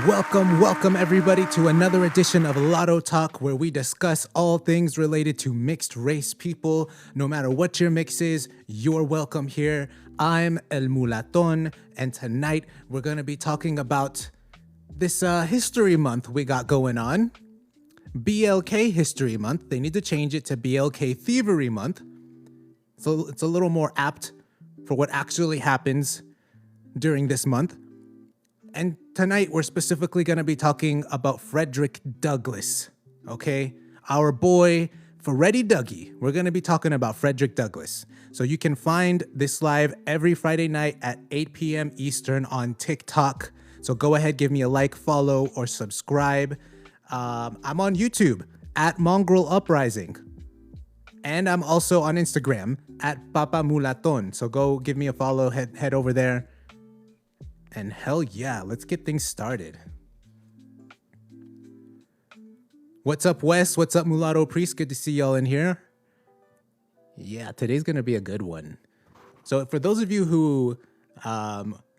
Welcome everybody to another edition of Latto Talk, where we discuss all things related to mixed race people. No matter what your mix is, you're welcome here. I'm El Mulaton, and tonight we're going to be talking about this history month we got going on. BLK History Month. They need to change it to BLK Thievery Month. So it's a little more apt for what actually happens during this month. And tonight, we're specifically going to be talking about Frederick Douglass, okay? Our boy, Freddy Dougie. We're going to be talking about Frederick Douglass. So you can find this live every Friday night at 8 p.m. Eastern on TikTok. So go ahead, give me a like, follow, or subscribe. I'm on YouTube at Mongrel Uprising. And I'm also on Instagram at Papa Mulaton. So go give me a follow, head over there. And hell yeah, let's get things started. What's up, Wes? What's up, Mulatto Priest? Good to see y'all in here. Yeah, today's gonna be a good one. So for those of you who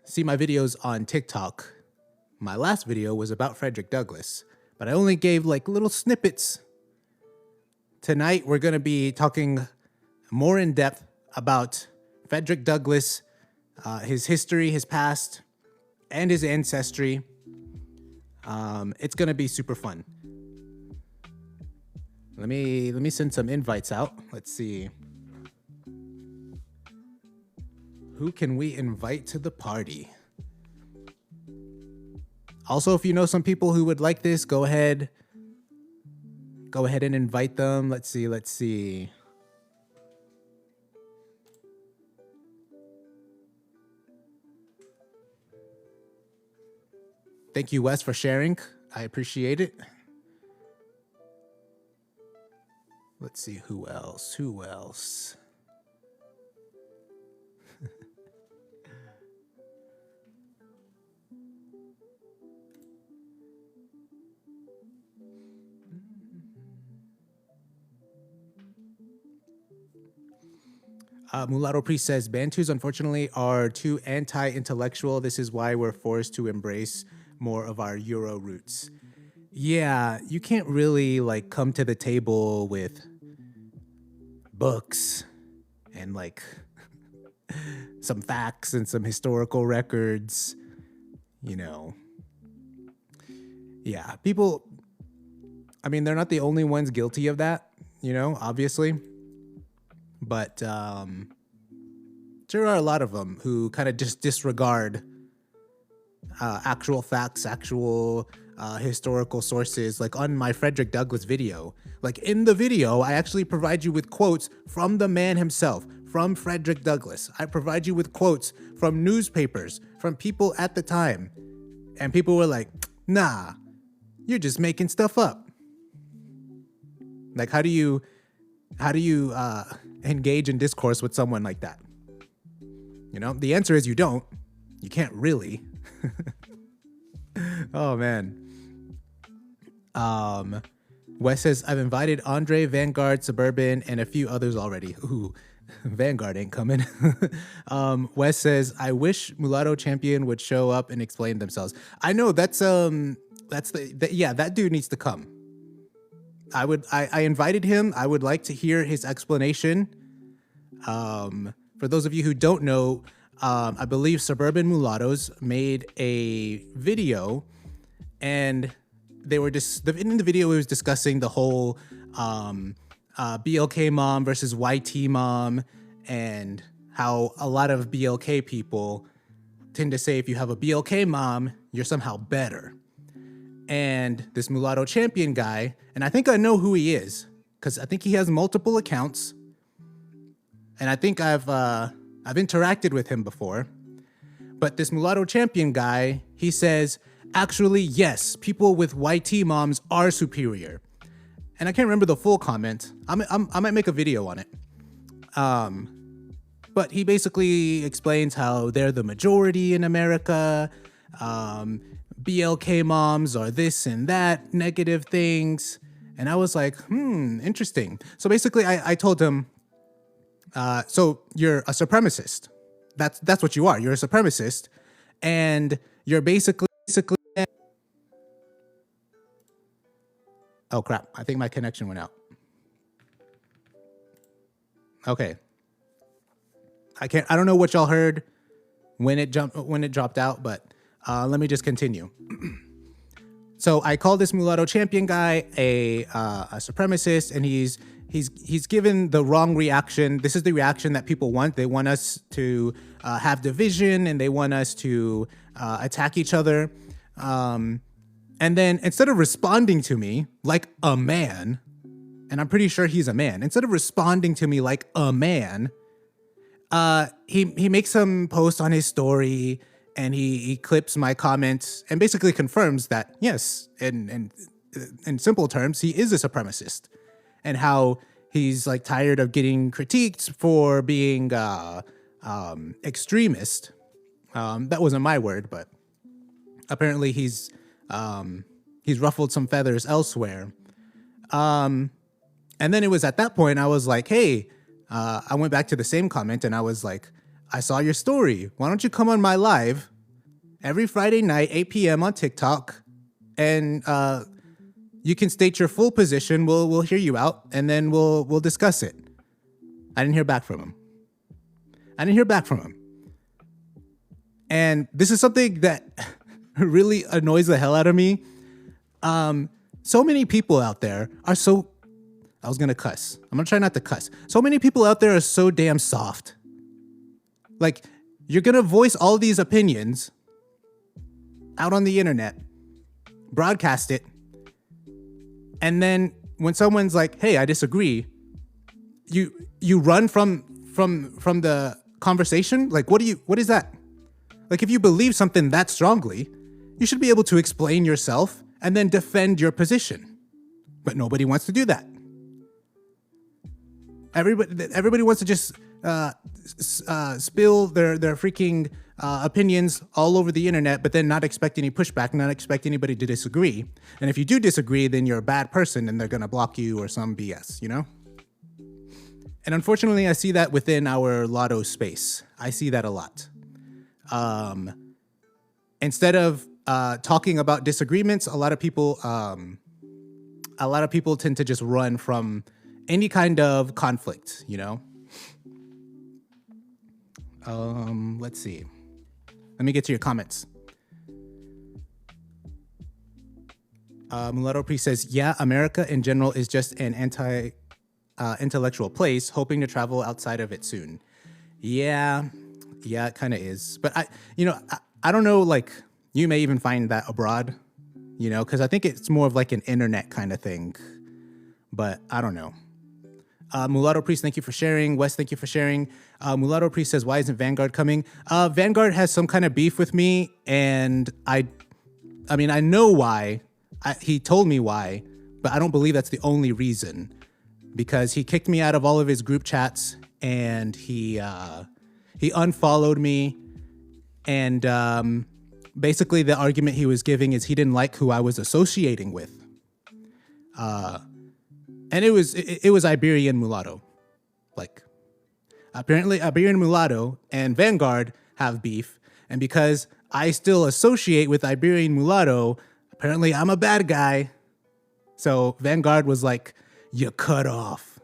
see my videos on TikTok, my last video was about Frederick Douglass, but I only gave like little snippets. Tonight, we're gonna be talking more in depth about Frederick Douglass, his history, his past, and his ancestry. It's gonna be super fun. Let me send some invites out. Let's see. Who can we invite to the party? Also, if you know some people who would like this, go ahead and invite them. Let's see. Thank you, Wes, for sharing. I appreciate it. Let's see, who else? Mulatto Priest says, Bantus, unfortunately, are too anti-intellectual. This is why we're forced to embrace more of our Euro roots. Yeah, you can't really like come to the table with books and like some facts and some historical records, you know. Yeah, people, I mean, they're not the only ones guilty of that, you know, obviously. But there are a lot of them who kind of just disregard actual facts, actual historical sources. Like on my Frederick Douglass video, like in the video, I actually provide you with quotes from the man himself, from Frederick Douglass. I provide you with quotes from newspapers, from people at the time. And people were like, nah, you're just making stuff up. Like, how do you engage in discourse with someone like that? You know, the answer is you don't. You can't really. Oh, man. Wes says, I've invited Andre, Vanguard, Suburban, and a few others already. Ooh, Vanguard ain't coming. Wes says, I wish Mulatto Champion would show up and explain themselves. I know that dude needs to come. I invited him. I would like to hear his explanation. For those of you who don't know, I believe Suburban Mulattos made a video, and they were just in the video. It was discussing the whole BLK mom versus YT mom, and how a lot of BLK people tend to say if you have a BLK mom, you're somehow better. And this Mulatto Champion guy, and I think I know who he is, because I think he has multiple accounts, and I think I've interacted with him before. But this Mulatto Champion guy, he says, actually, yes, people with YT moms are superior. And I can't remember the full comment. I might make a video on it. But he basically explains how they're the majority in America. BLK moms are this and that, negative things. And I was like, interesting. So basically, I told him, so you're a supremacist. That's what you are. You're a supremacist. And you're basically Oh crap, I think my connection went out. Okay. I don't know what y'all heard when it dropped out, but let me just continue. So I call this mulatto champion guy a supremacist, and he's given the wrong reaction. This is the reaction that people want. They want us to have division, and they want us to attack each other. And then instead of responding to me like a man, and I'm pretty sure he's a man, instead of responding to me like a man, he makes some post on his story, and he clips my comments and basically confirms that, yes, in simple terms, he is a supremacist, and how he's like tired of getting critiqued for being extremist. That wasn't my word, but apparently he's ruffled some feathers elsewhere. And then it was at that point I was like, hey, I went back to the same comment and I was like, I saw your story. Why don't you come on my live every Friday night, 8 p.m. on TikTok, and you can state your full position. We'll hear you out, and then we'll discuss it. I didn't hear back from him. And this is something that really annoys the hell out of me. So many people out there are so... I was going to cuss. I'm going to try not to cuss. So many people out there are so damn soft. Like, you're going to voice all these opinions out on the internet, broadcast it, and then when someone's like, hey, I disagree, you run from the conversation. Like, what is that? Like, if you believe something that strongly, you should be able to explain yourself and then defend your position. But nobody wants to do that. Everybody wants to just spill their freaking opinions all over the internet, but then not expect any pushback, not expect anybody to disagree. And if you do disagree, then you're a bad person and they're going to block you or some BS, you know? And unfortunately, I see that within our Latto space. I see that a lot. Instead of talking about disagreements, a lot of people tend to just run from any kind of conflict, you know? Let's see. Let me get to your comments. Mulatto Priest says, yeah, America in general is just an intellectual place, hoping to travel outside of it soon. Yeah, it kind of is. But I don't know, like, you may even find that abroad, you know, because I think it's more of like an internet kind of thing. But I don't know. Mulatto Priest, thank you for sharing. Wes, thank you for sharing. Mulatto Priest says, why isn't Vanguard coming? Vanguard has some kind of beef with me, and I mean, I know why. He told me why, but I don't believe that's the only reason, because he kicked me out of all of his group chats, and he unfollowed me, and basically the argument he was giving is he didn't like who I was associating with. And it was Iberian Mulatto. Like, apparently Iberian Mulatto and Vanguard have beef, and because I still associate with Iberian Mulatto, apparently I'm a bad guy. So Vanguard was like, you cut off.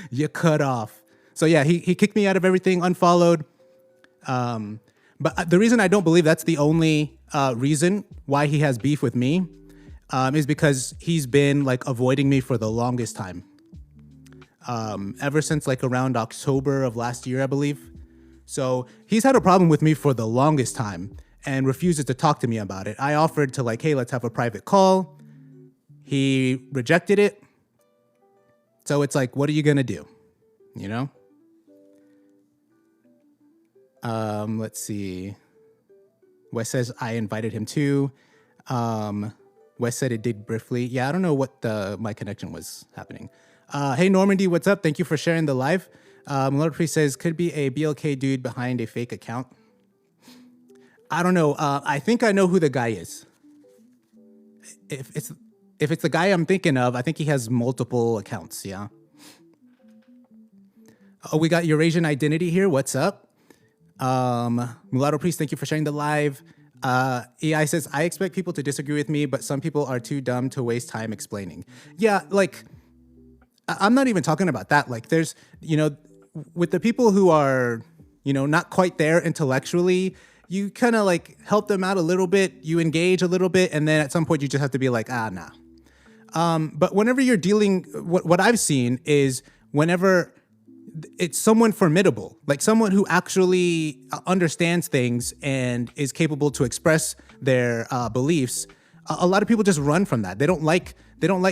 You cut off. So yeah, he kicked me out of everything, unfollowed. But the reason I don't believe that's the only reason why he has beef with me is because he's been like avoiding me for the longest time. Ever since like around October of last year, I believe. So he's had a problem with me for the longest time and refuses to talk to me about it. I offered to like, hey, let's have a private call. He rejected it. So it's like, what are you going to do? You know? Let's see. Wes says I invited him too. Wes said it did briefly. Yeah, I don't know what my connection was happening. Hey, Normandy, what's up? Thank you for sharing the live. Mulatto Priest says, could be a BLK dude behind a fake account. I don't know. I think I know who the guy is. If it's the guy I'm thinking of, I think he has multiple accounts, yeah? Oh, we got Eurasian Identity here. What's up? Mulatto Priest, thank you for sharing the live. EI says, I expect people to disagree with me, but some people are too dumb to waste time explaining. Yeah, like, I'm not even talking about that. Like, there's, with the people who are, not quite there intellectually, you kind of like help them out a little bit, you engage a little bit, and then at some point you just have to be like, nah. But whenever you're dealing, what I've seen is whenever it's someone formidable, like someone who actually understands things and is capable to express their beliefs, a lot of people just run from that. They don't like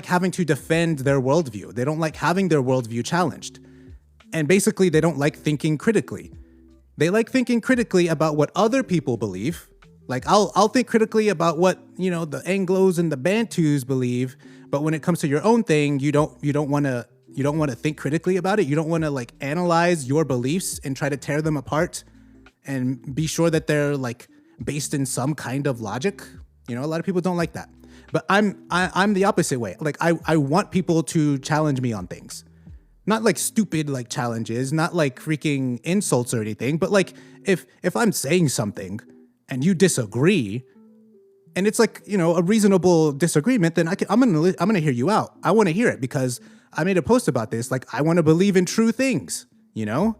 having to defend their worldview. They don't like having their worldview challenged. And basically, they don't like thinking critically. They like thinking critically about what other people believe. Like I'll think critically about what, the Anglos and the Bantus believe, but when it comes to your own thing, you don't want to think critically about it. You don't want to like analyze your beliefs and try to tear them apart and be sure that they're like based in some kind of logic. A lot of people don't like that. But I'm the opposite way. Like I want people to challenge me on things. Not like stupid like challenges, not like freaking insults or anything, but like if I'm saying something and you disagree and it's like, a reasonable disagreement, then I'm going to hear you out. I want to hear it because I made a post about this. Like I want to believe in true things, and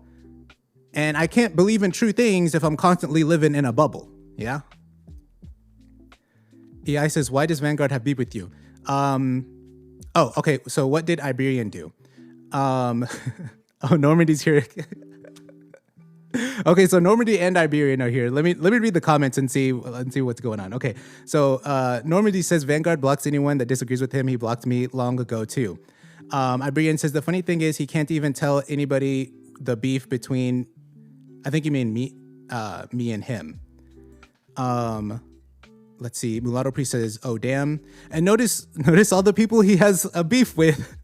I can't believe in true things if I'm constantly living in a bubble. Yeah. EI says, why does Vanguard have beef with you? Okay. So what did Iberian do? Normandy's here. Okay, so Normandy and Iberian are here. Let me read the comments and see what's going on. Okay, so Normandy says Vanguard blocks anyone that disagrees with him. He blocked me long ago too. Iberian says the funny thing is he can't even tell anybody the beef between. I think you mean me and him. Let's see. Mulatto Priest says, "Oh damn!" And notice all the people he has a beef with.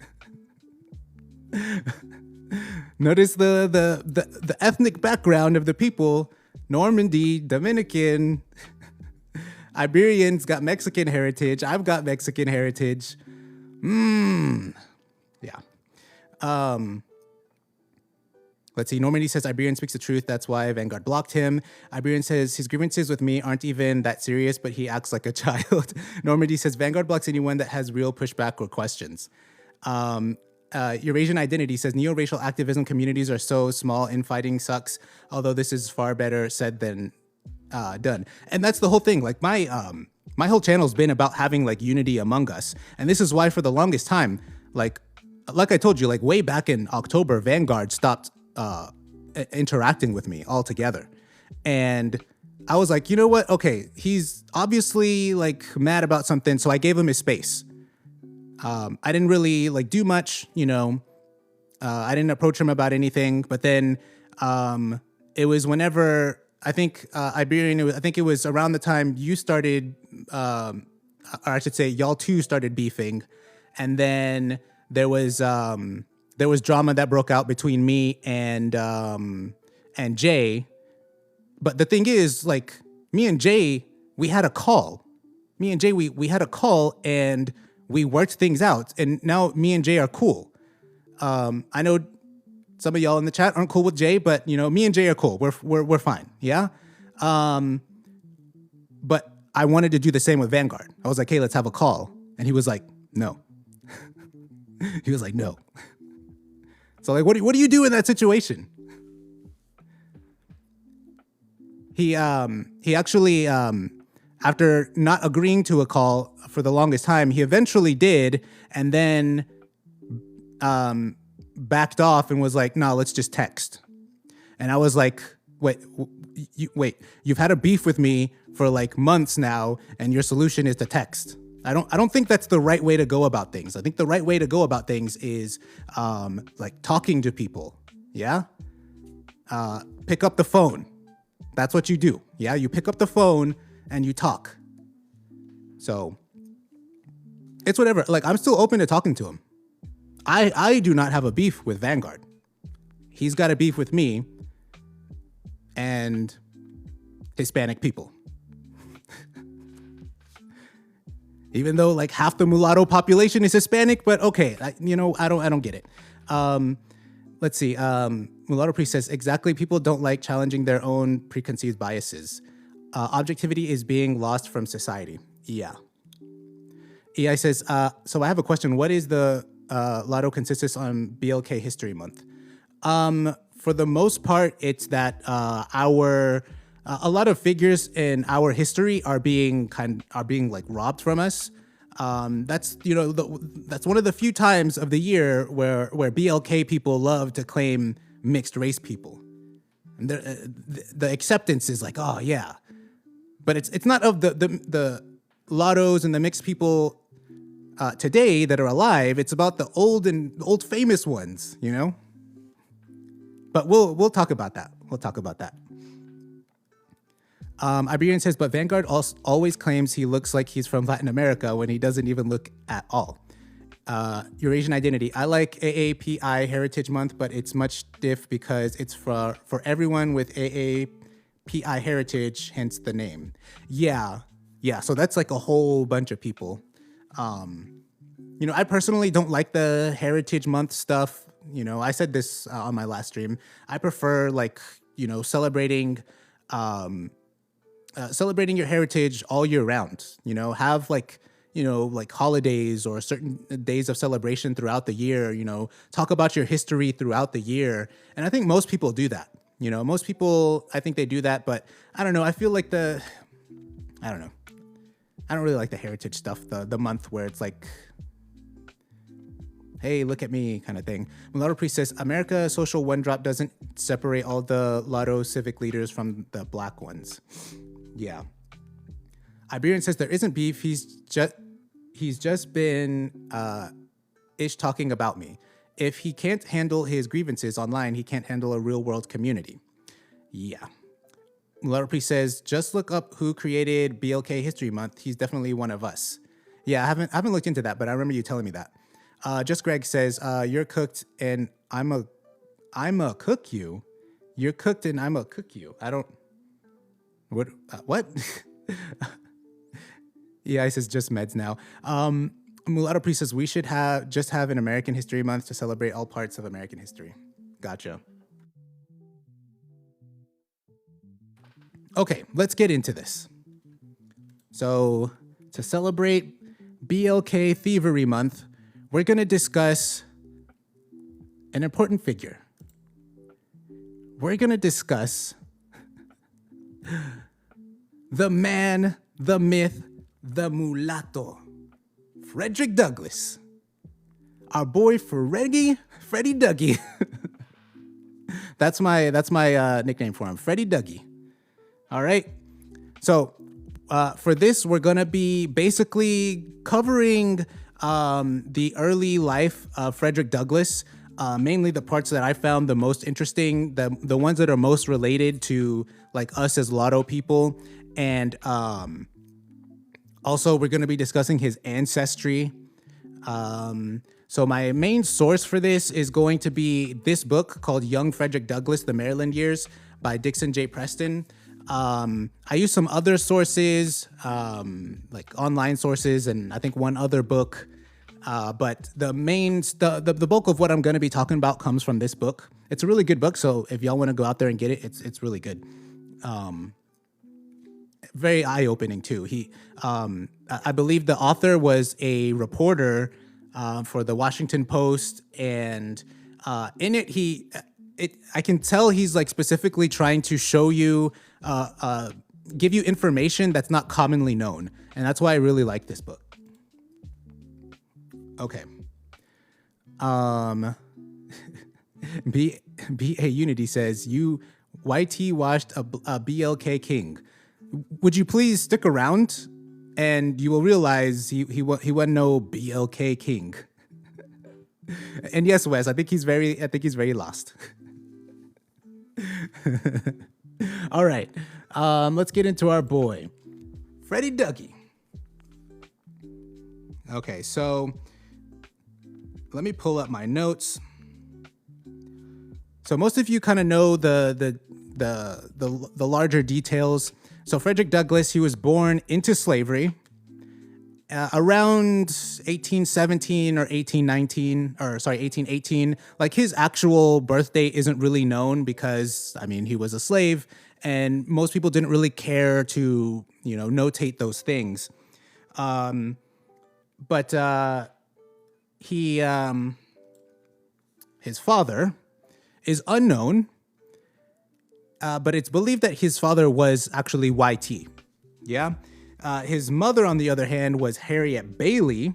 Notice the ethnic background of the people. Normandy, Dominican, Iberian's got Mexican heritage. I've got Mexican heritage. Yeah. Let's see. Normandy says Iberian speaks the truth. That's why Vanguard blocked him. Iberian says his grievances with me aren't even that serious, but he acts like a child. Normandy says Vanguard blocks anyone that has real pushback or questions. Eurasian Identity says neo-racial activism communities are so small, infighting sucks, although this is far better said than done. And that's the whole thing. Like my whole channel's been about having like unity among us. And this is why for the longest time, like I told you, like way back in October, Vanguard stopped interacting with me altogether. And I was like, you know what? Okay, he's obviously like mad about something, so I gave him his space. I didn't really like do much, I didn't approach him about anything, but then, it was whenever I think, Iberian, I think it was around the time you started, or I should say y'all two started beefing. And then there was drama that broke out between me and Jay. But the thing is, like me and Jay, we had a call. We had a call and we worked things out, and now me and Jay are cool. I know some of y'all in the chat aren't cool with Jay, but me and Jay are cool. We're fine, yeah. But I wanted to do the same with Vanguard. I was like, hey, let's have a call, and he was like, no. He was like, no. So like, what do you do in that situation? He actually after not agreeing to a call for the longest time, he eventually did, and then backed off and was like, no, let's just text. And I was like, wait, you've had a beef with me for like months now, and your solution is to text. I don't think that's the right way to go about things. I think the right way to go about things is like talking to people. Yeah. Pick up the phone. That's what you do. Yeah. You pick up the phone and you talk. So it's whatever. Like, I'm still open to talking to him. I do not have a beef with Vanguard. He's got a beef with me and Hispanic people. Even though like half the mulatto population is Hispanic, but okay, I don't get it. Let's see. Mulatto Priest says, exactly, people don't like challenging their own preconceived biases. Objectivity is being lost from society. Yeah. EI says, so I have a question. What is the Latto consensus on BLK History Month? For the most part, it's that a lot of figures in our history are being like robbed from us. That's that's one of the few times of the year where BLK people love to claim mixed race people. And the acceptance is like, oh yeah, but it's not of the Lattos and the mixed people today that are alive. It's about the old famous ones, you know. But we'll talk about that. Iberian says, but Vanguard always claims he looks like he's from Latin America when he doesn't even look at all. Eurasian identity. I like AAPI Heritage Month, but it's much diff because it's for everyone with AAPI heritage, hence the name. Yeah. So that's like a whole bunch of people. I personally don't like the Heritage Month stuff. I said this on my last stream. I prefer celebrating your heritage all year round. Have like holidays or certain days of celebration throughout the year. Talk about your history throughout the year, and I think most people do that. Most people, I think they do that, but I don't know. I feel like I don't really like the heritage stuff. The month where it's like, hey, look at me kind of thing. Mulatto Priest says, America Social One Drop doesn't separate all the Latto civic leaders from the black ones. Yeah. Iberian says there isn't beef. He's just been ish talking about me. If he can't handle his grievances online, he can't handle a real world community. Yeah. Mulatto Priest says, just look up who created BLK History Month. He's definitely one of us. Yeah, I haven't looked into that, but I remember you telling me that. Just Greg says, you're cooked and I'm a cook you. You're cooked and I'm a cook you. I don't, what? Yeah, he says just meds now. Mulatto Priest says we should have an American History Month to celebrate all parts of American history. Gotcha. Okay, let's get into this. So to celebrate BLK Thievery Month, we're going to discuss an important figure. We're going to discuss the man, the myth, the mulatto, Frederick Douglass. Our boy Freddie Dougie. That's my nickname for him, Freddie Dougie. All right. So for this, we're going to be basically covering the early life of Frederick Douglass, mainly the parts that I found the most interesting, the ones that are most related to like us as Latto people. And also we're going to be discussing his ancestry. So my main source for this is going to be this book called Young Frederick Douglass, The Maryland Years by Dixon J. Preston. I use some other sources, like online sources, and I think one other book. But the bulk of what I'm going to be talking about comes from this book. It's a really good book, so if y'all want to go out there and get it, it's really good. Very eye-opening too. I believe the author was a reporter for the Washington Post, and in it, I can tell he's like specifically trying to show you, give you information that's not commonly known. And that's why I really like this book. Okay. BA Unity says, you YT watched a BLK King. Would you please stick around and you will realize he wasn't no BLK King. And yes, Wes, I think he's very lost. All right, let's get into our boy, Freddie Dougie. Okay, so let me pull up my notes. So most of you kind of know the larger details. So Frederick Douglass, he was born into slavery around 1817 or 1818. Like his actual birth date isn't really known because, I mean, he was a slave and most people didn't really care to, notate those things. But his father is unknown, but it's believed that his father was actually YT. Yeah. His mother, on the other hand, was Harriet Bailey.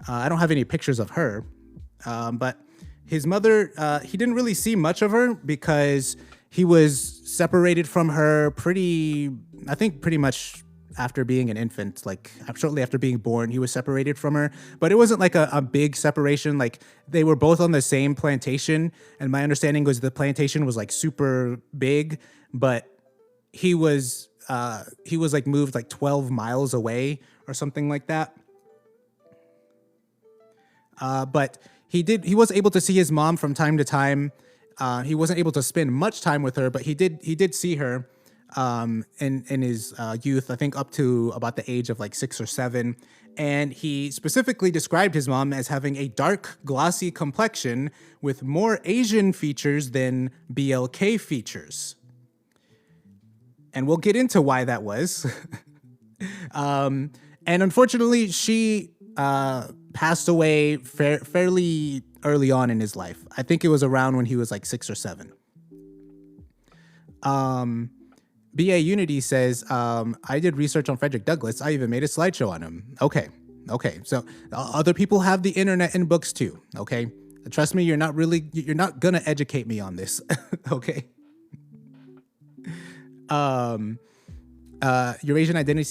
I don't have any pictures of her, but his mother, he didn't really see much of her because he was separated from her pretty much after being an infant, like shortly after being born, he was separated from her. But it wasn't like a big separation. Like they were both on the same plantation. And my understanding was the plantation was like super big, but he was like moved like 12 miles away or something like that. But he was able to see his mom from time to time. He wasn't able to spend much time with her, but he did see her in his youth, I think up to about the age of like 6 or 7. And he specifically described his mom as having a dark, glossy complexion with more Asian features than BLK features. And we'll get into why that was. And unfortunately, she passed away fairly early on in his life. I think it was around when he was like 6 or 7. BA Unity says, I did research on Frederick Douglass. I even made a slideshow on him. Okay. So other people have the internet and books too. Okay. Trust me, you're not going to educate me on this. Okay. Eurasian Identity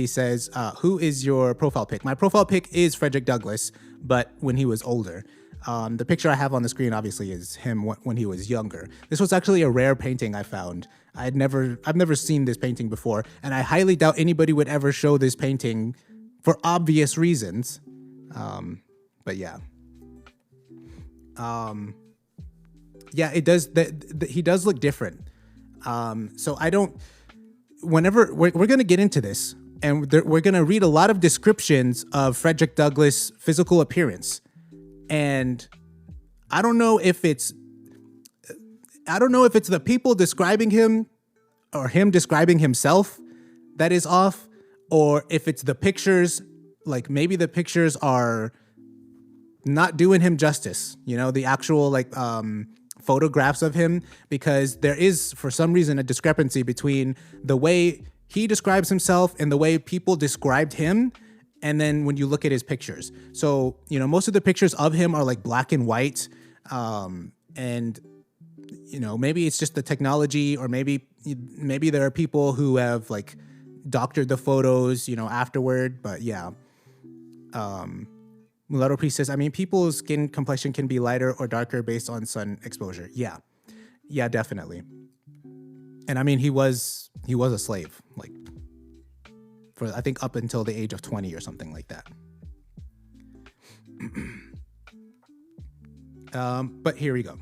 says, who is your profile pic? My profile pic is Frederick Douglass, but when he was older. The picture I have on the screen obviously is him when he was younger. This was actually a rare painting I found. I've never seen this painting before, and I highly doubt anybody would ever show this painting for obvious reasons. But yeah. Yeah, it does. He does look different. So I don't. Whenever we're going to get into this, and we're going to read a lot of descriptions of Frederick Douglass' physical appearance, and I don't know if it's the people describing him or him describing himself that is off, or if it's the pictures. Like maybe the pictures are not doing him justice. The actual photographs of him, because there is for some reason a discrepancy between the way he describes himself and the way people described him, and then when you look at his pictures. So most of the pictures of him are like black and white, and maybe it's just the technology, or maybe there are people who have like doctored the photos afterward. But yeah. Mulatto Priest says, people's skin complexion can be lighter or darker based on sun exposure. Yeah, definitely. And he was a slave, like for I think up until the age of 20 or something like that. But here we go.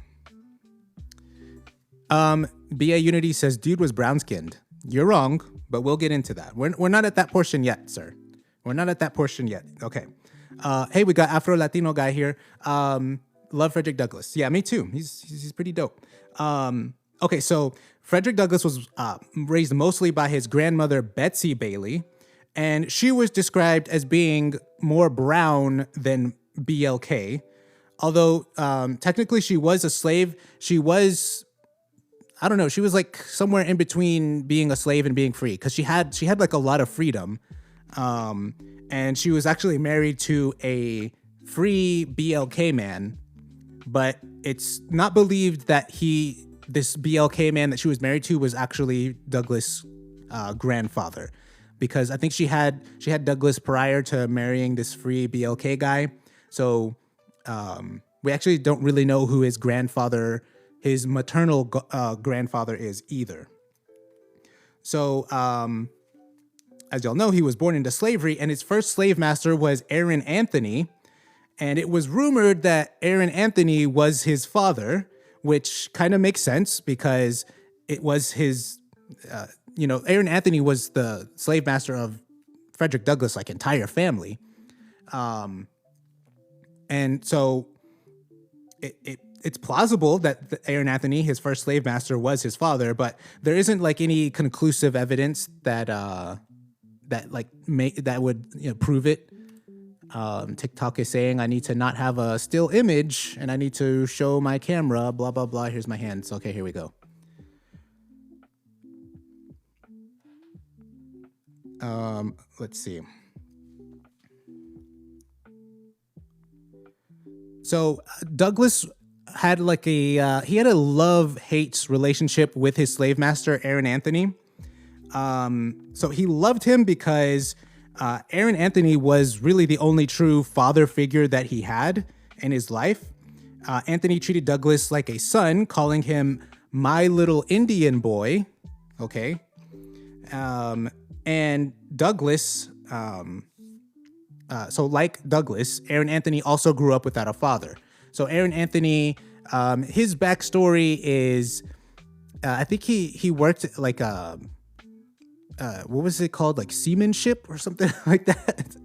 BA Unity says, dude was brown skinned. You're wrong, but we'll get into that. We're not at that portion yet, sir. We're not at that portion yet. Okay. Hey, we got Afro Latino guy here. Love Frederick Douglass. Yeah, me too. He's pretty dope. Okay, so Frederick Douglass was raised mostly by his grandmother, Betsy Bailey, and she was described as being more brown than BLK. Although technically she was a slave, she was like somewhere in between being a slave and being free, because she had like a lot of freedom. And she was actually married to a free BLK man, but it's not believed that this BLK man that she was married to was actually Douglas' grandfather, because I think she had Douglas prior to marrying this free BLK guy. So we actually don't really know who his maternal grandfather is either. So as y'all know, he was born into slavery, and his first slave master was Aaron Anthony. And it was rumored that Aaron Anthony was his father, which kind of makes sense because it was his, Aaron Anthony was the slave master of Frederick Douglass' entire family. And so it's plausible that Aaron Anthony, his first slave master, was his father, but there isn't like any conclusive evidence that that would prove it. TikTok is saying I need to not have a still image and I need to show my camera, blah, blah, blah. Here's my hands. Okay, here we go. Let's see. So Douglas had like he had a love-hate relationship with his slave master, Aaron Anthony. So he loved him because Aaron Anthony was really the only true father figure that he had in his life. Anthony treated Douglas like a son, calling him my little Indian boy. Okay. And Douglas, so like Douglas, Aaron Anthony also grew up without a father. So Aaron Anthony, his backstory is, I think he worked like what was it called? Like seamanship or something like that.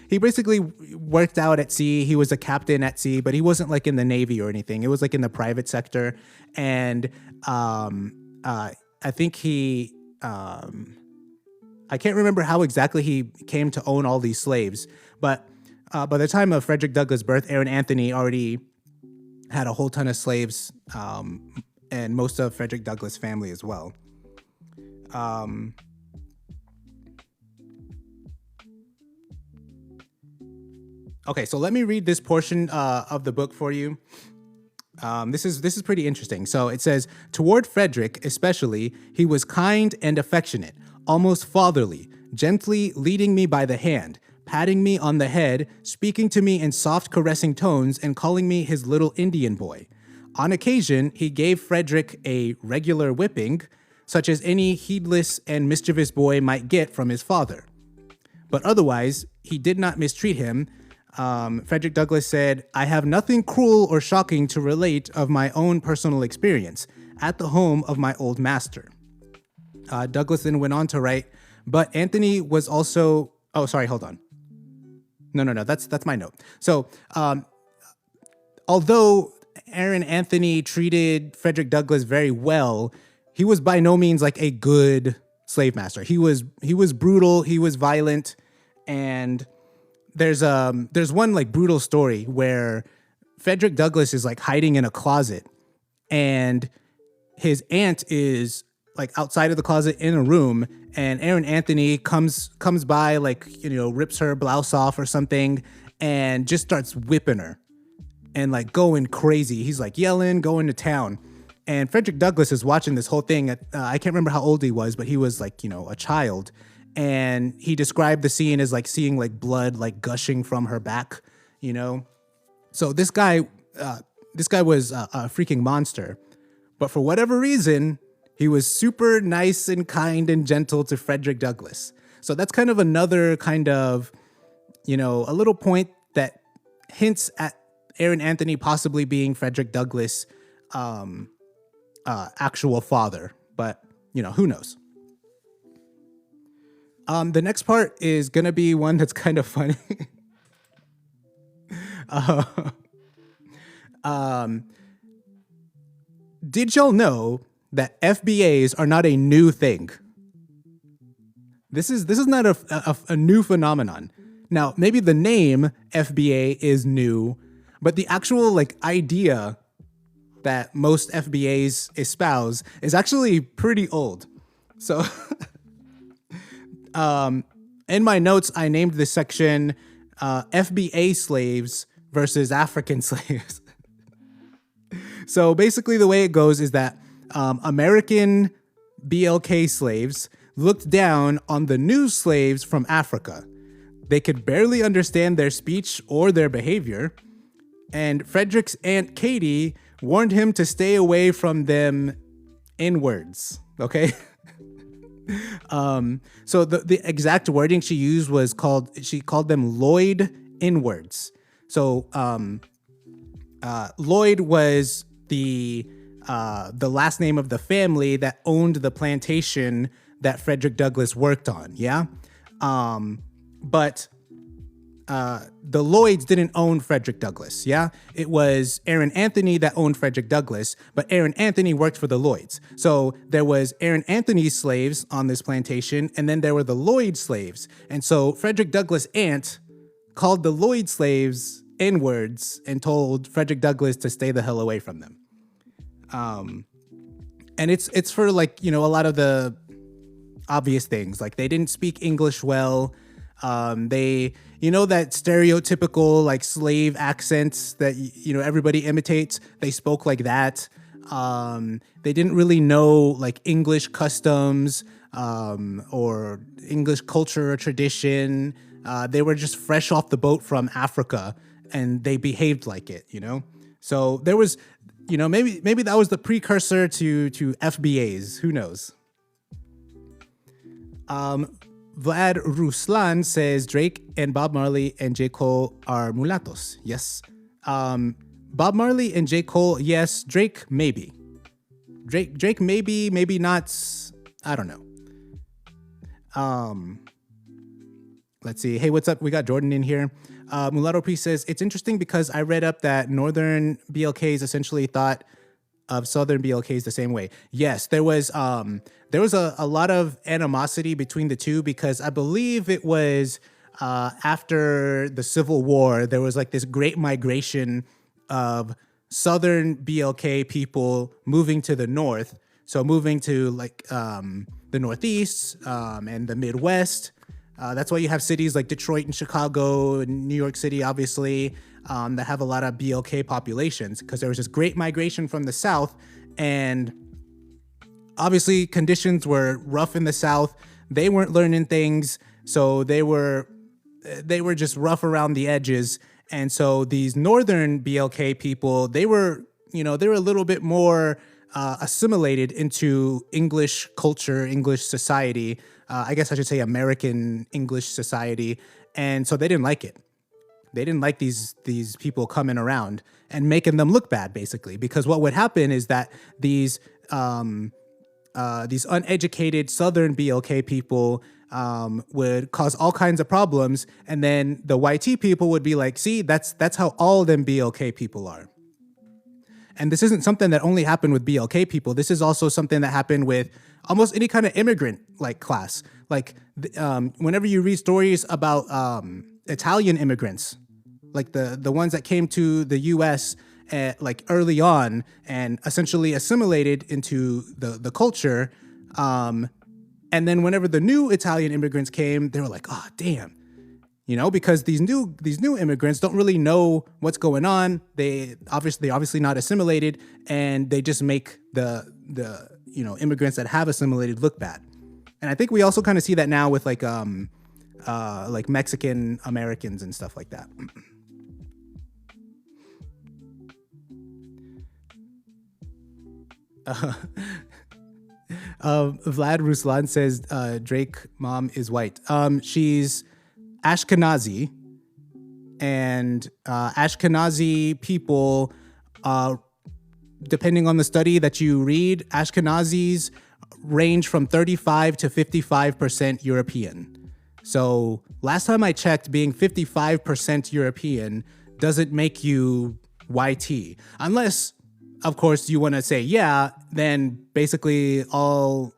He basically worked out at sea. He was a captain at sea, but he wasn't like in the Navy or anything. It was like in the private sector. And I think I can't remember how exactly he came to own all these slaves, but by the time of Frederick Douglass' birth, Aaron Anthony already had a whole ton of slaves, and most of Frederick Douglass' family as well. Okay, so let me read this portion of the book for you. This is pretty interesting. So it says, toward Frederick especially, he was kind and affectionate, almost fatherly, gently leading me by the hand, patting me on the head, speaking to me in soft caressing tones, and calling me his little Indian boy. On occasion, he gave Frederick a regular whipping, such as any heedless and mischievous boy might get from his father. But otherwise, he did not mistreat him. Frederick Douglass said, I have nothing cruel or shocking to relate of my own personal experience at the home of my old master. Douglass then went on to write, but Anthony was also, oh, sorry, hold on. No, that's my note. So, although Aaron Anthony treated Frederick Douglass very well, he was by no means like a good slave master. He was brutal, he was violent, and there's one like brutal story where Frederick Douglass is like hiding in a closet, and his aunt is like outside of the closet in a room, and Aaron Anthony comes by, like, rips her blouse off or something and just starts whipping her and like going crazy. He's like yelling, going to town. And Frederick Douglass is watching this whole thing. I can't remember how old he was, but he was like, a child. And he described the scene as like seeing like blood like gushing from her back, So this guy was a freaking monster. But for whatever reason, he was super nice and kind and gentle to Frederick Douglass. So that's kind of another kind of, a little point that hints at Aaron Anthony possibly being Frederick Douglass' actual father. But, who knows? The next part is going to be one that's kind of funny. Did y'all know that FBAs are not a new thing? This is not a new phenomenon. Now, maybe the name FBA is new, but the actual like idea that most FBAs espouse is actually pretty old. So in my notes, I named this section FBA slaves versus African slaves. So basically the way it goes is that American BLK slaves looked down on the new slaves from Africa. They could barely understand their speech or their behavior, and Frederick's Aunt Katie warned him to stay away from them inwards, okay? So the exact wording she used was she called them Lloyd inwards. So Lloyd was the last name of the family that owned the plantation that Frederick Douglass worked on, yeah? But the Lloyds didn't own Frederick Douglass. Yeah, it was Aaron Anthony that owned Frederick Douglass, but Aaron Anthony worked for the Lloyds. So there was Aaron Anthony's slaves on this plantation, and then there were the Lloyd slaves. And so Frederick Douglass' aunt called the Lloyd slaves N-words and told Frederick Douglass to stay the hell away from them. And it's for like, a lot of the obvious things. Like they didn't speak English well. They, that stereotypical like slave accents that, everybody imitates. They spoke like that. They didn't really know like English customs, or English culture or tradition. They were just fresh off the boat from Africa and they behaved like it, So there was, maybe that was the precursor to FBAs. Who knows? Vlad Ruslan says Drake and Bob Marley and J. Cole are Mulatos. Yes. Bob Marley and J. Cole, yes. Drake, maybe. Drake, maybe not. I don't know. Let's see. Hey, what's up? We got Jordan in here. Mulatto Priest says, it's interesting because I read up that Northern BLKs essentially thought of Southern BLKs the same way. Yes, there was a lot of animosity between the two because I believe it was after the Civil War, there was like this great migration of Southern BLK people moving to the North. So moving to like the Northeast and the Midwest. That's why you have cities like Detroit and Chicago and New York City, obviously, that have a lot of BLK populations because there was this great migration from the South, and obviously conditions were rough in the South. They weren't learning things, so they were just rough around the edges. And so these Northern BLK people, they were a little bit more assimilated into English culture, English society. I guess I should say American English society. And so they didn't like it. They didn't like these people coming around and making them look bad, basically, because what would happen is that these uneducated Southern BLK people would cause all kinds of problems, and then the YT people would be like, "See, that's how all them BLK people are." And this isn't something that only happened with BLK people. This is also something that happened with almost any kind of immigrant like class. Like whenever you read stories about Italian immigrants, like the ones that came to the U.S. Like early on and essentially assimilated into the culture, and then whenever the new Italian immigrants came, they were like, "Oh, damn." Because these new immigrants don't really know what's going on. They're obviously not assimilated, and they just make the immigrants that have assimilated look bad. And I think we also kind of see that now with like Mexican Americans and stuff like that. Vlad Ruslan says Drake mom is white. She's Ashkenazi, and Ashkenazi people, depending on the study that you read, Ashkenazis range from 35 to 55% European. So last time I checked, being 55% European doesn't make you YT, unless, of course, you want to say, yeah, then basically all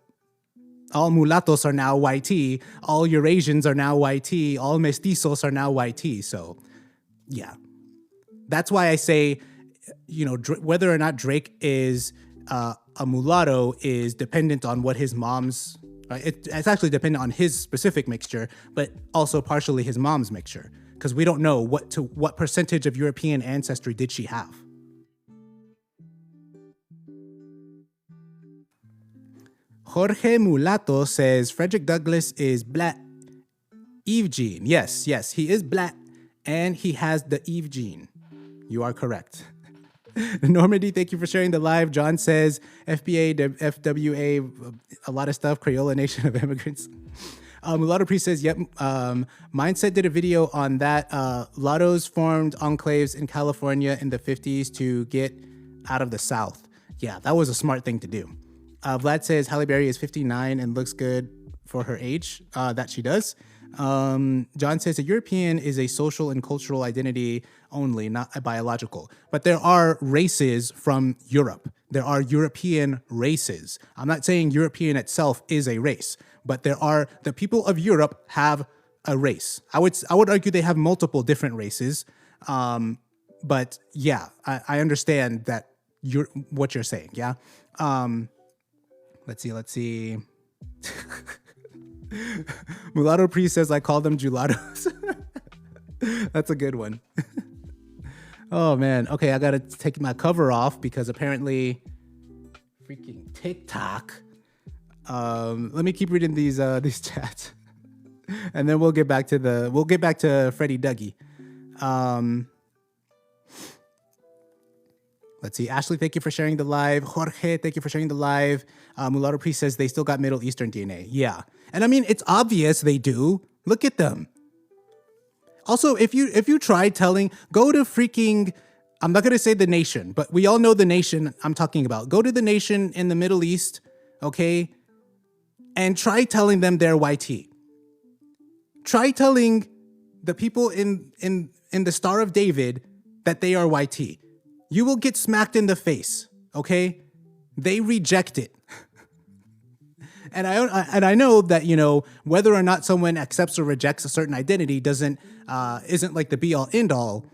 Mulatos are now YT, all Eurasians are now YT, all Mestizos are now YT. So, yeah. That's why I say, whether or not Drake is a mulatto is dependent on what his mom's, it's actually dependent on his specific mixture, but also partially his mom's mixture, because we don't know what percentage of European ancestry did she have. Jorge Mulato says Frederick Douglass is black. Eve gene. Yes, he is black, and he has the Eve gene. You are correct. Normandy, thank you for sharing the live. John says FBA, FWA, a lot of stuff. Crayola Nation of Immigrants. Mulatto Priest says, yep. Mindset did a video on that. Lattos formed enclaves in California in the 50s to get out of the South. Yeah, that was a smart thing to do. Vlad says Halle Berry is 59 and looks good for her age. That she does. John says a European is a social and cultural identity only, not a biological. But there are races from Europe. There are European races. I'm not saying European itself is a race, but the people of Europe have a race. I would argue they have multiple different races. But yeah, I understand that what you're saying. Yeah. Let's see. Mulatto Priest says I call them Mulatos. That's a good one. Oh man. Okay, I gotta take my cover off because apparently freaking TikTok. Let me keep reading these chats. And then we'll get back to Freddie Dougie. Let's see. Ashley, thank you for sharing the live. Jorge, thank you for sharing the live. Mulatto Priest says they still got Middle Eastern DNA. Yeah. And I mean, it's obvious they do. Look at them. Also, if you try go to freaking, I'm not going to say the nation, but we all know the nation I'm talking about. Go to the nation in the Middle East, okay? And try telling them they're YT. Try telling the people in the Star of David that they are YT. You will get smacked in the face, okay? They reject it. And I know that, you know, whether or not someone accepts or rejects a certain identity isn't like the be all end all,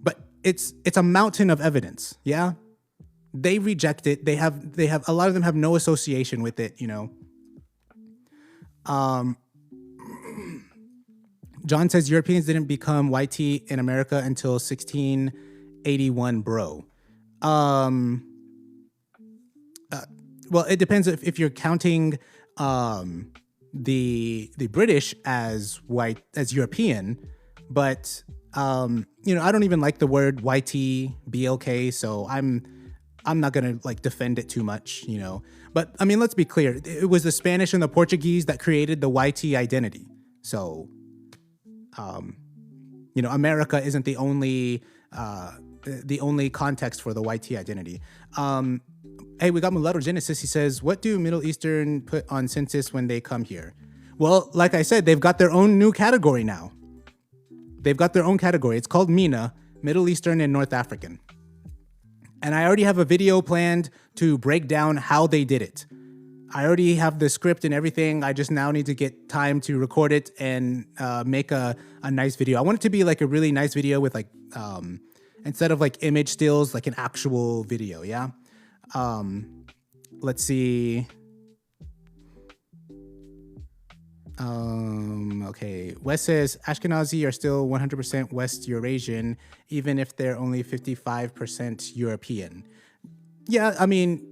but it's a mountain of evidence, yeah? They reject it. They have a lot of them have no association with it, you know. John says Europeans didn't become YT in America until 1681, bro. Well, it depends if you're counting the British as white, as European, but you know, I don't even like the word YT, BLK, so I'm not gonna like defend it too much, you know. But I mean, let's be clear, it was the Spanish and the Portuguese that created the YT identity. So, you know, America isn't the only context for the YT identity. Hey, we got Mulatto Genesis. He says, what do Middle Eastern put on census when they come here? Well, like I said, they've got their own new category now. They've got their own category. It's called MENA, Middle Eastern and North African. And I already have a video planned to break down how they did it. I already have the script and everything. I just now need to get time to record it and make a nice video. I want it to be like a really nice video with like, instead of like image stills, like an actual video, yeah? Let's see. Okay. Wes says Ashkenazi are still 100% West Eurasian, even if they're only 55% European. Yeah, I mean,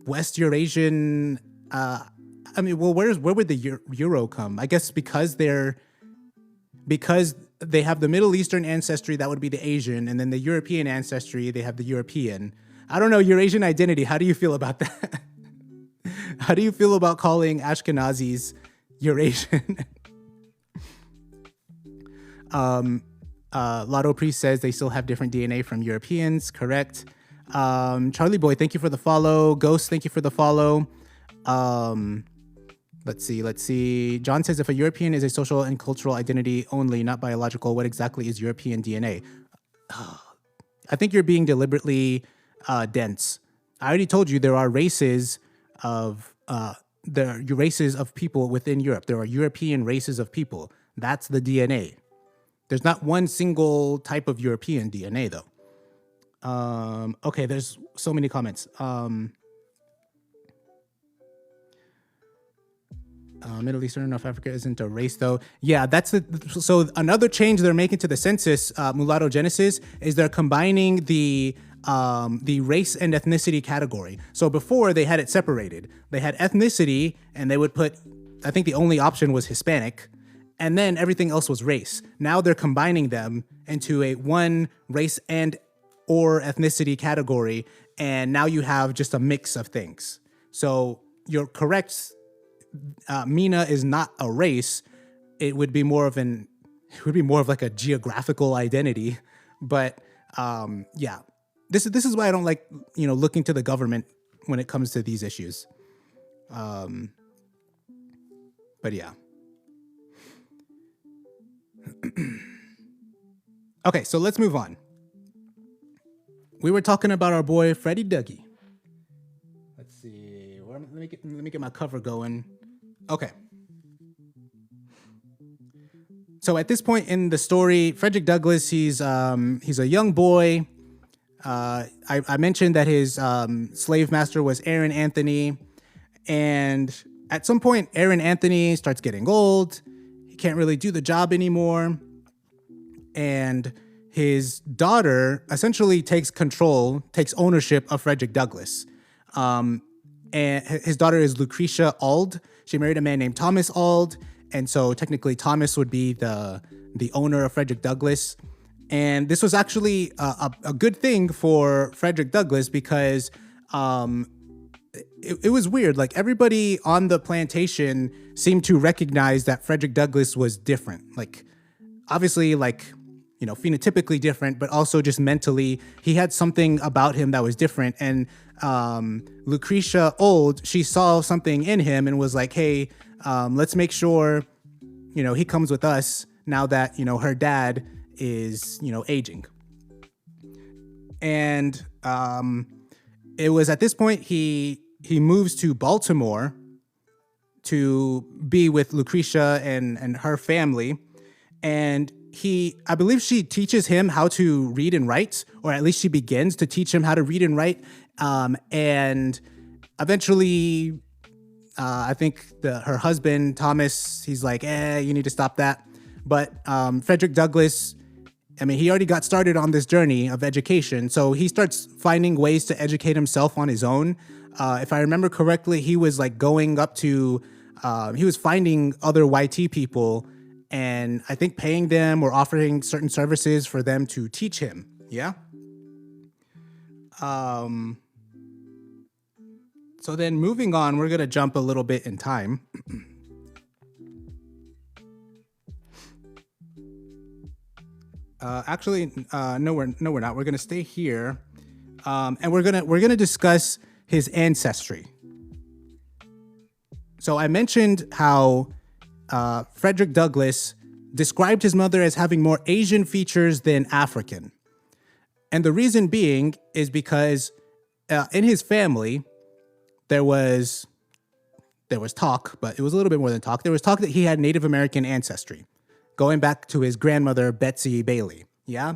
West Eurasian. I mean, well, where would the Euro come? I guess because they have the Middle Eastern ancestry, that would be the Asian, and then the European ancestry, they have the European. I don't know, Eurasian identity. How do you feel about that? How do you feel about calling Ashkenazis Eurasian? Latto Priest says they still have different DNA from Europeans. Correct. Charlie Boy, thank you for the follow. Ghost, thank you for the follow. Let's see. John says if a European is a social and cultural identity only, not biological, what exactly is European DNA? I think you're being deliberately dense. I already told you there are races of people within Europe. There are European races of people. That's the DNA. There's not one single type of European DNA though. Okay, there's so many comments. Middle Eastern, North Africa isn't a race though. Yeah, so another change they're making to the census, Mulatto Genesis, is they're combining the race and ethnicity category. So before they had it separated. They had ethnicity and they would put, I think the only option was Hispanic, and then everything else was race. Now they're combining them into a one race and or ethnicity category, and now you have just a mix of things. So you're correct. MENA is not a race. It would be more of like a geographical identity. But yeah, this is why I don't like, you know, looking to the government when it comes to these issues. But yeah. Okay, so let's move on. We were talking about our boy Freddie Dougie. Let's see. Let me get my cover going. Okay. So at this point in the story, Frederick Douglass, he's a young boy. I mentioned that his slave master was Aaron Anthony, and at some point, Aaron Anthony starts getting old. He can't really do the job anymore, and his daughter essentially takes ownership of Frederick Douglass. And his daughter is Lucretia Auld. She married a man named Thomas Auld, and so technically Thomas would be the owner of Frederick Douglass. And this was actually a good thing for Frederick Douglass because it was weird. Like, everybody on the plantation seemed to recognize that Frederick Douglass was different. Like, obviously, like, you know, phenotypically different, but also just mentally, he had something about him that was different. And Lucretia Auld, she saw something in him and was like, hey, let's make sure, you know, he comes with us now that, you know, her dad is, you know, aging. And it was at this point he moves to Baltimore to be with Lucretia and her family. And I believe she teaches him how to read and write, or at least she begins to teach him how to read and write. And eventually, I think her husband, Thomas, he's like, you need to stop that. But Frederick Douglass, I mean, he already got started on this journey of education. So he starts finding ways to educate himself on his own. If I remember correctly, he was like going up to, he was finding other YT people and I think paying them or offering certain services for them to teach him. Yeah. So then moving on, we're going to jump a little bit in time. No, we're not. We're going to stay here. And we're going to discuss his ancestry. So I mentioned how Frederick Douglass described his mother as having more Asian features than African. And the reason being is because in his family, there was talk, but it was a little bit more than talk. There was talk that he had Native American ancestry, going back to his grandmother, Betsy Bailey. Yeah.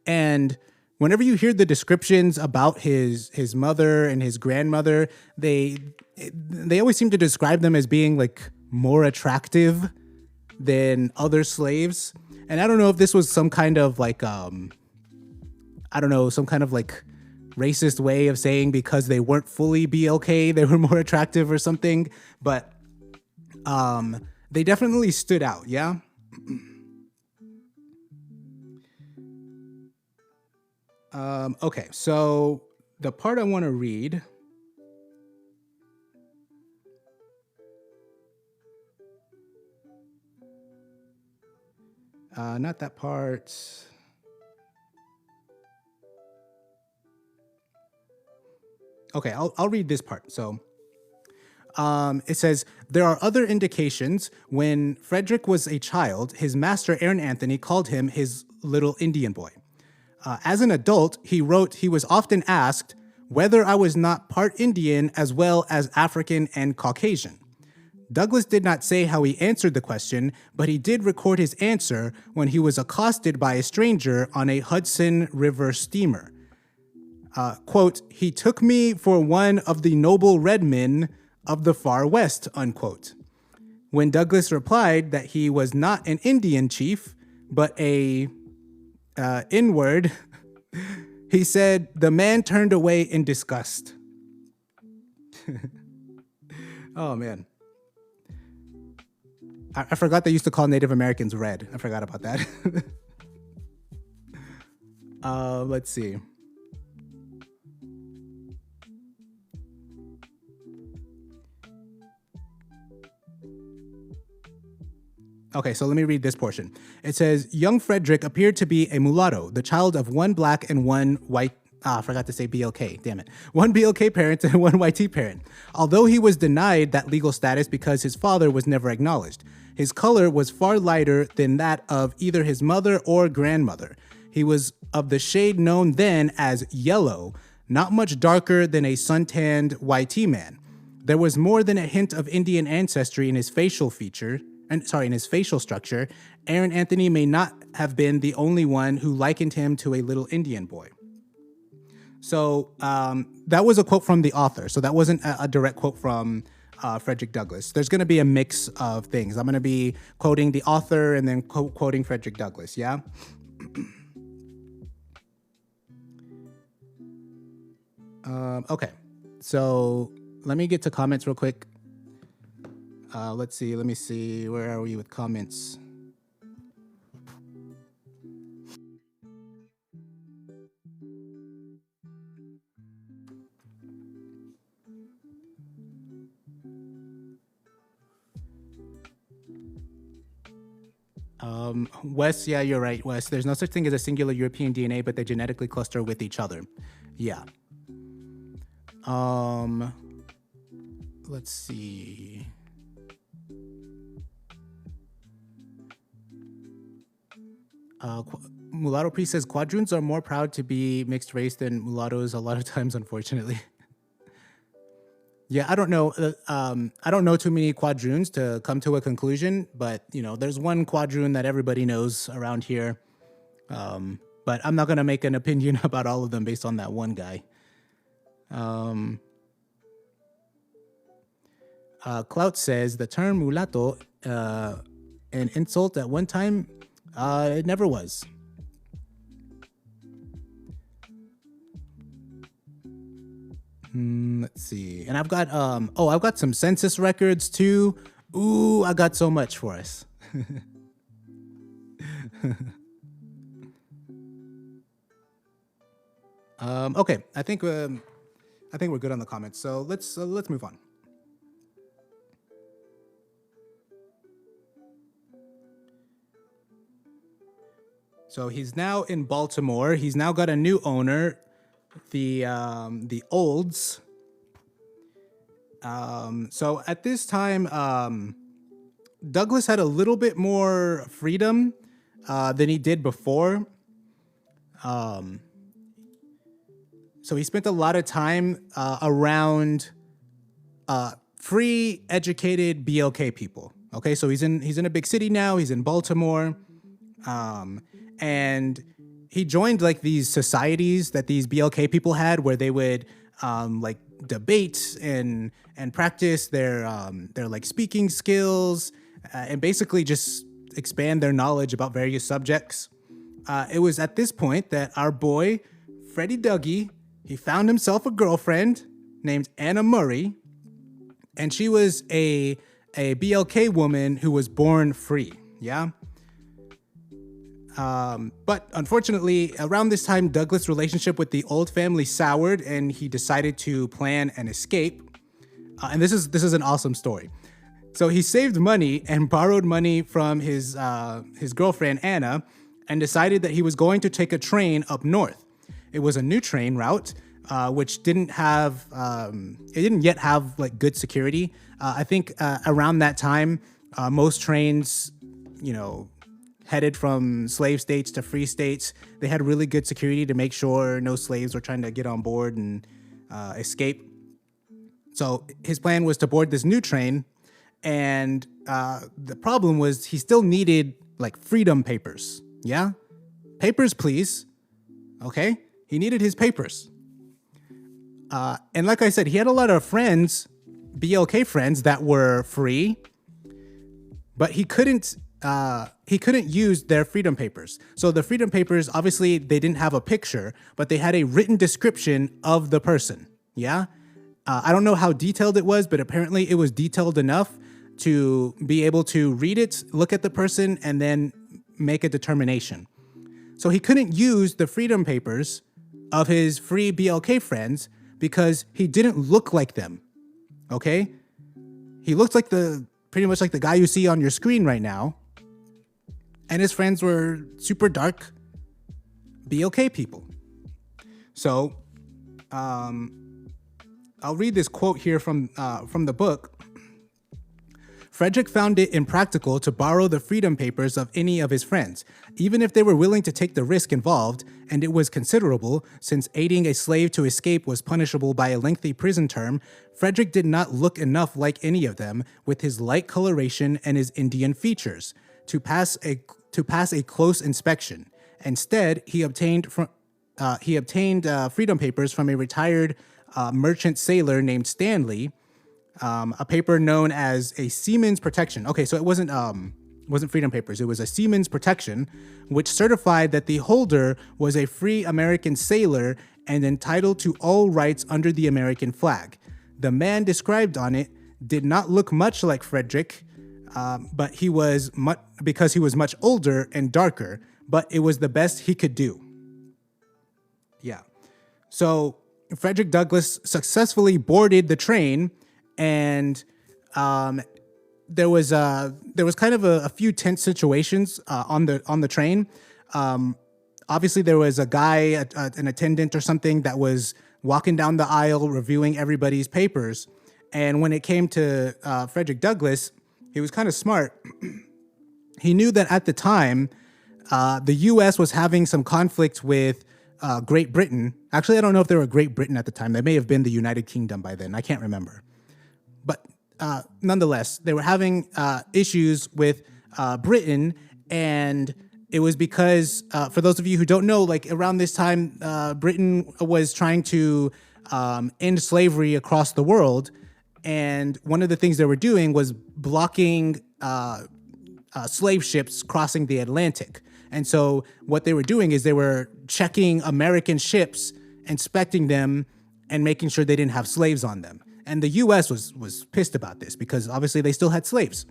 And whenever you hear the descriptions about his mother and his grandmother, they always seem to describe them as being like more attractive than other slaves. And I don't know if this was some kind of like, some kind of like racist way of saying because they weren't fully BLK, they were more attractive or something, but they definitely stood out. Yeah. Okay, so the part I want to read. Not that part. Okay, I'll read this part. So it says, there are other indications. When Frederick was a child, his master, Aaron Anthony, called him his little Indian boy. As an adult, he wrote, he was often asked whether I was not part Indian as well as African and Caucasian. Douglass did not say how he answered the question, but he did record his answer when he was accosted by a stranger on a Hudson River steamer. Quote, he took me for one of the noble red men of the far west, unquote. When Douglass replied that he was not an Indian chief, but a inward, he said the man turned away in disgust. Oh, man. I forgot they used to call Native Americans red. I forgot about that. Let's see. Okay, so let me read this portion. It says, young Frederick appeared to be a mulatto, the child of one black and one white I forgot to say BLK, damn it. One BLK parent and one YT parent. Although he was denied that legal status because his father was never acknowledged. His color was far lighter than that of either his mother or grandmother. He was of the shade known then as yellow, not much darker than a suntanned YT man. There was more than a hint of Indian ancestry in his facial structure. Aaron Anthony may not have been the only one who likened him to a little Indian boy. So that was a quote from the author. So that wasn't a direct quote from Frederick Douglass. There's going to be a mix of things. I'm going to be quoting the author and then quoting Frederick Douglass, yeah? Okay, so let me get to comments real quick. Let me see, where are we with comments? Wes, yeah, you're right, Wes. There's no such thing as a singular European DNA, but they genetically cluster with each other. Yeah. Let's see. Mulatto Priest says quadroons are more proud to be mixed race than mulattoes a lot of times, unfortunately. Yeah, I don't know. I don't know too many quadroons to come to a conclusion, but you know, there's one quadroon that everybody knows around here. But I'm not gonna make an opinion about all of them based on that one guy. Clout says the term mulatto, an insult at one time, it never was. Let's see. And I've got I've got some census records too. Ooh, I got so much for us. Okay, I think we're good on the comments. So let's move on. So he's now in Baltimore. He's now got a new owner, the Olds. So at this time, Douglass had a little bit more freedom than he did before. So he spent a lot of time around free, educated BLK people. Okay, so he's in a big city now. He's in Baltimore, and he joined like these societies that these BLK people had, where they would like debate and practice their like speaking skills and basically just expand their knowledge about various subjects. It was at this point that our boy Freddie Dougie, he found himself a girlfriend named Anna Murray, and she was a BLK woman who was born free. Yeah. But unfortunately, around this time, Douglas' relationship with the Old family soured, and he decided to plan an escape. And this is an awesome story. So he saved money and borrowed money from his girlfriend Anna, and decided that he was going to take a train up north. It was a new train route, which didn't yet have like good security. I think around that time, most trains, you know, headed from slave states to free states, they had really good security to make sure no slaves were trying to get on board and escape. So his plan was to board this new train, and the problem was he still needed like freedom papers. Yeah? Papers, please. Okay? He needed his papers. And like I said, he had a lot of friends, BLK friends, that were free, but he couldn't use their freedom papers. So the freedom papers, obviously, they didn't have a picture, but they had a written description of the person. Yeah? I don't know how detailed it was, but apparently it was detailed enough to be able to read it, look at the person, and then make a determination. So he couldn't use the freedom papers of his free BLK friends because he didn't look like them. Okay? He looked like pretty much like the guy you see on your screen right now. And his friends were super dark BLK people. So I'll read this quote here from the book. Frederick found it impractical to borrow the freedom papers of any of his friends, even if they were willing to take the risk involved, and it was considerable, since aiding a slave to escape was punishable by a lengthy prison term. Frederick did not look enough like any of them, with his light coloration and his Indian features, to pass a close inspection. Instead, he obtained freedom papers from a retired merchant sailor named Stanley, a paper known as a seaman's protection. Okay, so it wasn't freedom papers. It was a seaman's protection, which certified that the holder was a free American sailor and entitled to all rights under the American flag. The man described on it did not look much like Frederick, but because he was much older and darker, but it was the best he could do. Yeah. So Frederick Douglass successfully boarded the train, and there was kind of a few tense situations on the train. Obviously, there was a guy, an attendant or something, that was walking down the aisle reviewing everybody's papers. And when it came to Frederick Douglass, he was kind of smart. He knew that at the time, the U.S. was having some conflict with Great Britain. Actually, I don't know if they were Great Britain at the time. They may have been the United Kingdom by then. I can't remember. But nonetheless, they were having issues with Britain, and it was because, for those of you who don't know, like around this time, Britain was trying to end slavery across the world, and one of the things they were doing was blocking slave ships crossing the Atlantic. And so what they were doing is they were checking American ships, inspecting them, and making sure they didn't have slaves on them. And the U.S. was pissed about this because obviously they still had slaves.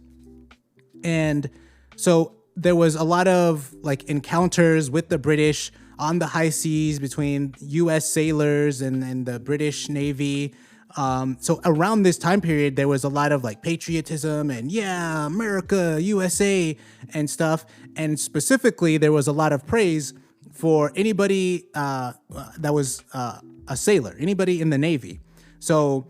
And so there was a lot of like encounters with the British on the high seas between U.S. sailors and the British Navy. So around this time period, there was a lot of like patriotism and yeah, America, USA and stuff. And specifically, there was a lot of praise for anybody that was a sailor, anybody in the Navy. So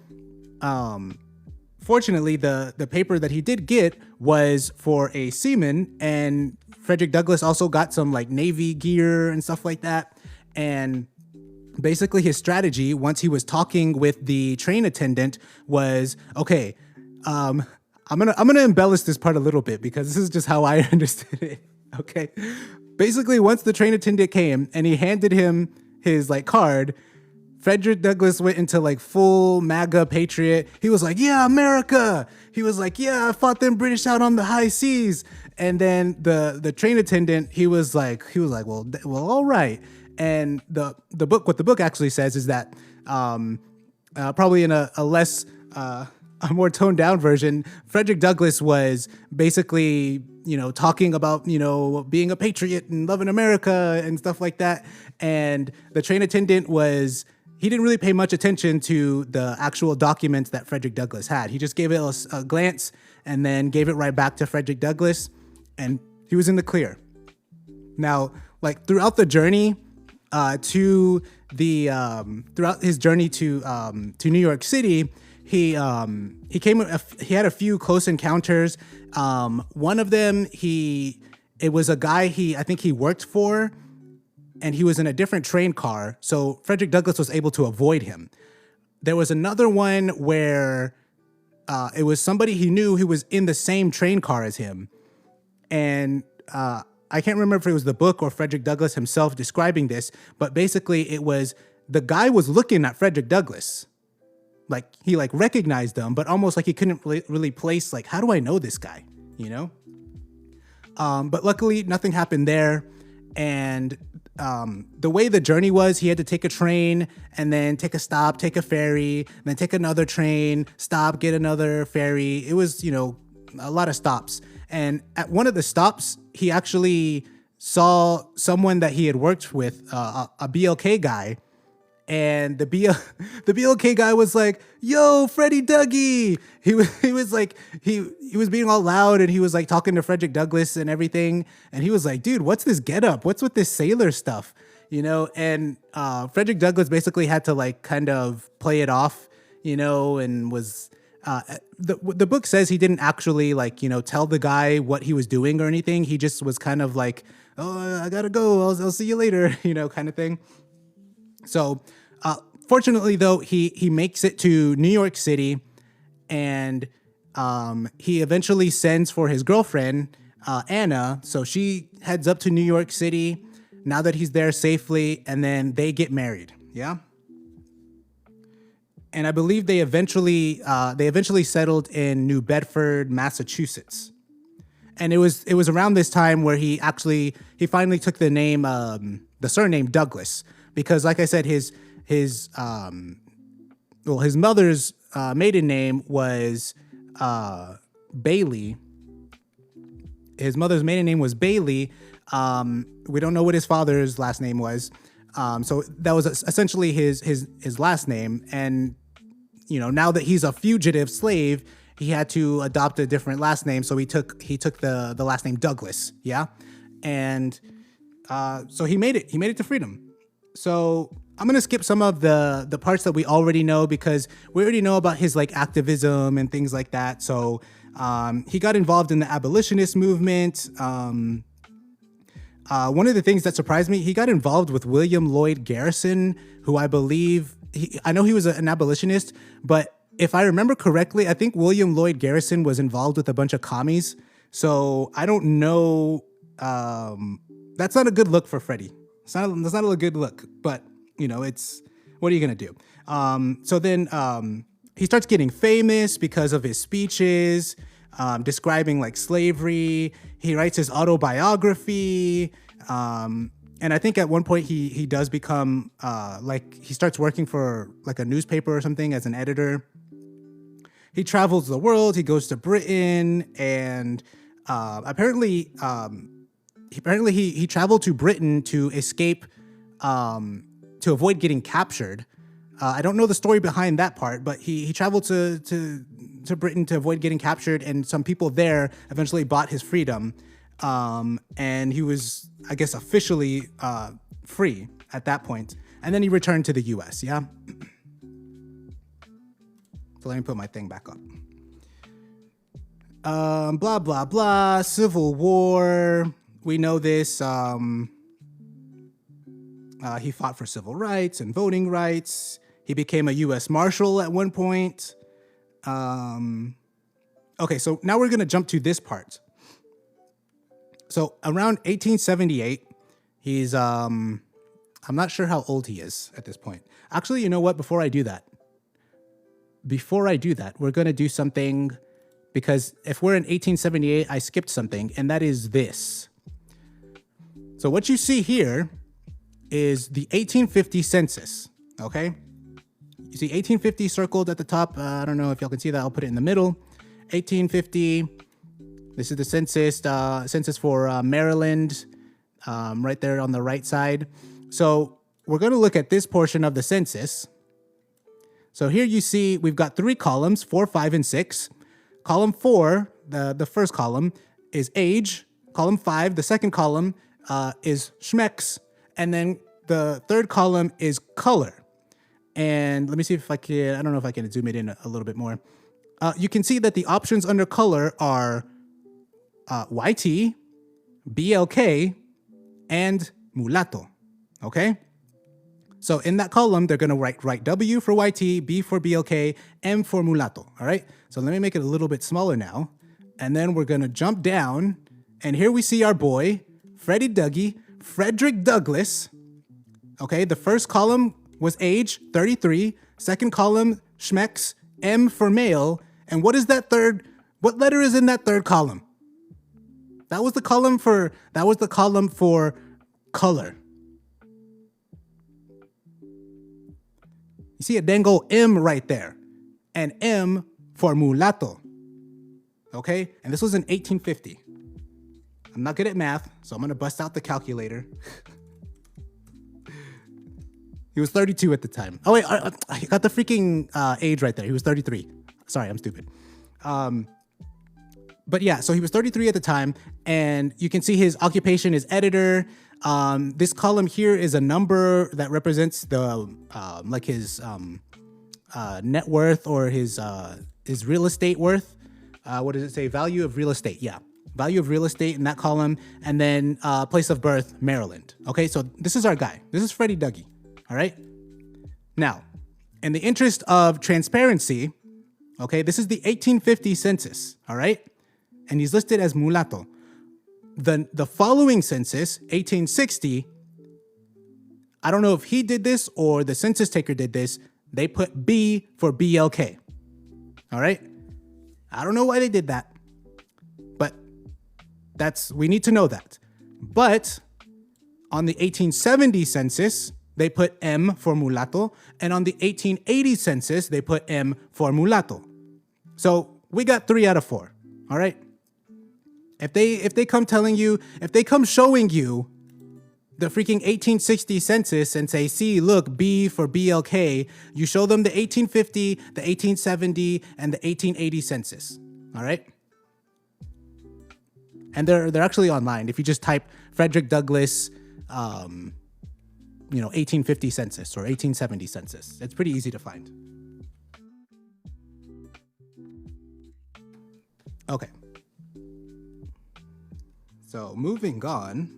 fortunately, the paper that he did get was for a seaman, and Frederick Douglass also got some like Navy gear and stuff like that. And basically his strategy, once he was talking with the train attendant, was, okay, I'm gonna embellish this part a little bit because this is just how I understood it. Okay. Basically, once the train attendant came and he handed him his like card, Frederick Douglass went into like full MAGA patriot. He was like, yeah, America. He was like, yeah, I fought them British out on the high seas. And then the train attendant, he was like, well, all right. And what the book actually says is that probably in a less, a more toned down version, Frederick Douglass was basically, talking about, being a patriot and loving America and stuff like that. And the train attendant he didn't really pay much attention to the actual documents that Frederick Douglass had. He just gave it a glance and then gave it right back to Frederick Douglass, and he was in the clear. Now, like throughout the journey throughout his journey to New York City, he had a few close encounters. One of them, it was a guy I think he worked for, and he was in a different train car. So Frederick Douglass was able to avoid him. There was another one where it was somebody he knew who was in the same train car as him. And I can't remember if it was the book or Frederick Douglass himself describing this, but basically it was the guy was looking at Frederick Douglass. Like he like recognized him, but almost like he couldn't really place like, how do I know this guy? But luckily nothing happened there. And the way the journey was, he had to take a train and then take a stop, take a ferry, and then take another train, stop, get another ferry. It was, a lot of stops. And at one of the stops, he actually saw someone that he had worked with, a BLK guy. And the BLK guy was like, yo, Freddie Dougie. He was like, he was being all loud, and he was like talking to Frederick Douglass and everything. And he was like, dude, what's this getup? What's with this sailor stuff? and Frederick Douglass basically had to like kind of play it off, and was the book says he didn't actually like, tell the guy what he was doing or anything. He just was kind of like, oh, I gotta go. I'll see you later, kind of thing. So fortunately, though, he makes it to New York City, and he eventually sends for his girlfriend, Anna. So she heads up to New York City now that he's there safely, and then they get married. Yeah. And I believe they eventually settled in New Bedford, Massachusetts. And it was around this time where he finally took the name, the surname Douglas, because like I said, his mother's maiden name was Bailey. His mother's maiden name was Bailey. We don't know what his father's last name was. So that was essentially his last name. And, now that he's a fugitive slave, he had to adopt a different last name. So he took the last name Douglas. Yeah. And so he made it to freedom. So I'm going to skip some of the parts that we already know, because we already know about his like activism and things like that. So he got involved in the abolitionist movement. One of the things that surprised me, he got involved with William Lloyd Garrison, who I believe, I know he was an abolitionist, but if I remember correctly, I think William Lloyd Garrison was involved with a bunch of commies. So I don't know. That's not a good look for Freddie. That's not a good look, but it's, what are you going to do? So then he starts getting famous because of his speeches, describing like slavery. He writes his autobiography. And I think at one point he does become he starts working for like a newspaper or something as an editor. He travels the world. He goes to Britain, and apparently he traveled to Britain to escape, to avoid getting captured. I don't know the story behind that part, but he traveled to Britain to avoid getting captured, and some people there eventually bought his freedom. And he was, I guess, officially free at that point. And then he returned to the US, yeah? So let me put my thing back up. Blah, blah, blah, Civil War. We know this. He fought for civil rights and voting rights. He became a US Marshal at one point. Okay, so now we're going to jump to this part. So around 1878, he's, I'm not sure how old he is at this point. Actually, you know what? Before I do that, we're going to do something, because if we're in 1878, I skipped something, and that is this. So what you see here is the 1850 census, okay? You see 1850 circled at the top. I don't know if y'all can see that. I'll put it in the middle. 1850. This is the census for Maryland, right there on the right side. So we're going to look at this portion of the census. So here you see we've got 3 columns, 4, 5, and 6. Column 4, the first column, is age. Column 5, the second column, is schmecks. And then the third column is color. And let me see if I can, I don't know if I can zoom it in a little bit more. You can see that the options under color are YT, BLK, and Mulatto, okay? So in that column, they're gonna write W for YT, B for BLK, M for Mulatto, all right? So let me make it a little bit smaller now. And then we're gonna jump down, and here we see our boy, Frederick Douglass, okay? The first column was age, 33. Second column, schmecks, M for male. And what letter is in that third column? That was the column for color. You see a dango M right there. And M for mulatto. Okay? And this was in 1850. I'm not good at math, so I'm going to bust out the calculator. He was 32 at the time. Oh, wait, I got the freaking age right there. He was 33. Sorry, I'm stupid. But yeah, so he was 33 at the time, and you can see his occupation is editor. This column here is a number that represents the like his net worth or his real estate worth. What does it say? Value of real estate. Yeah. Value of real estate in that column. And then place of birth, Maryland. Okay, so this is our guy. This is Freddie Dougie. All right. Now, in the interest of transparency, okay, this is the 1850 census. All right. And he's listed as mulatto. The following census, 1860, I don't know if he did this or the census taker did this. They put B for BLK. All right. I don't know why they did that, but we need to know that. But on the 1870 census, they put M for mulatto. And on the 1880 census, they put M for mulatto. So we got 3 out of 4. All right. If they come showing you the freaking 1860 census and say, see, look, B for BLK, you show them the 1850, the 1870, and the 1880 census. All right. And they're actually online. If you just type Frederick Douglass, 1850 census or 1870 census, it's pretty easy to find. Okay. So moving on,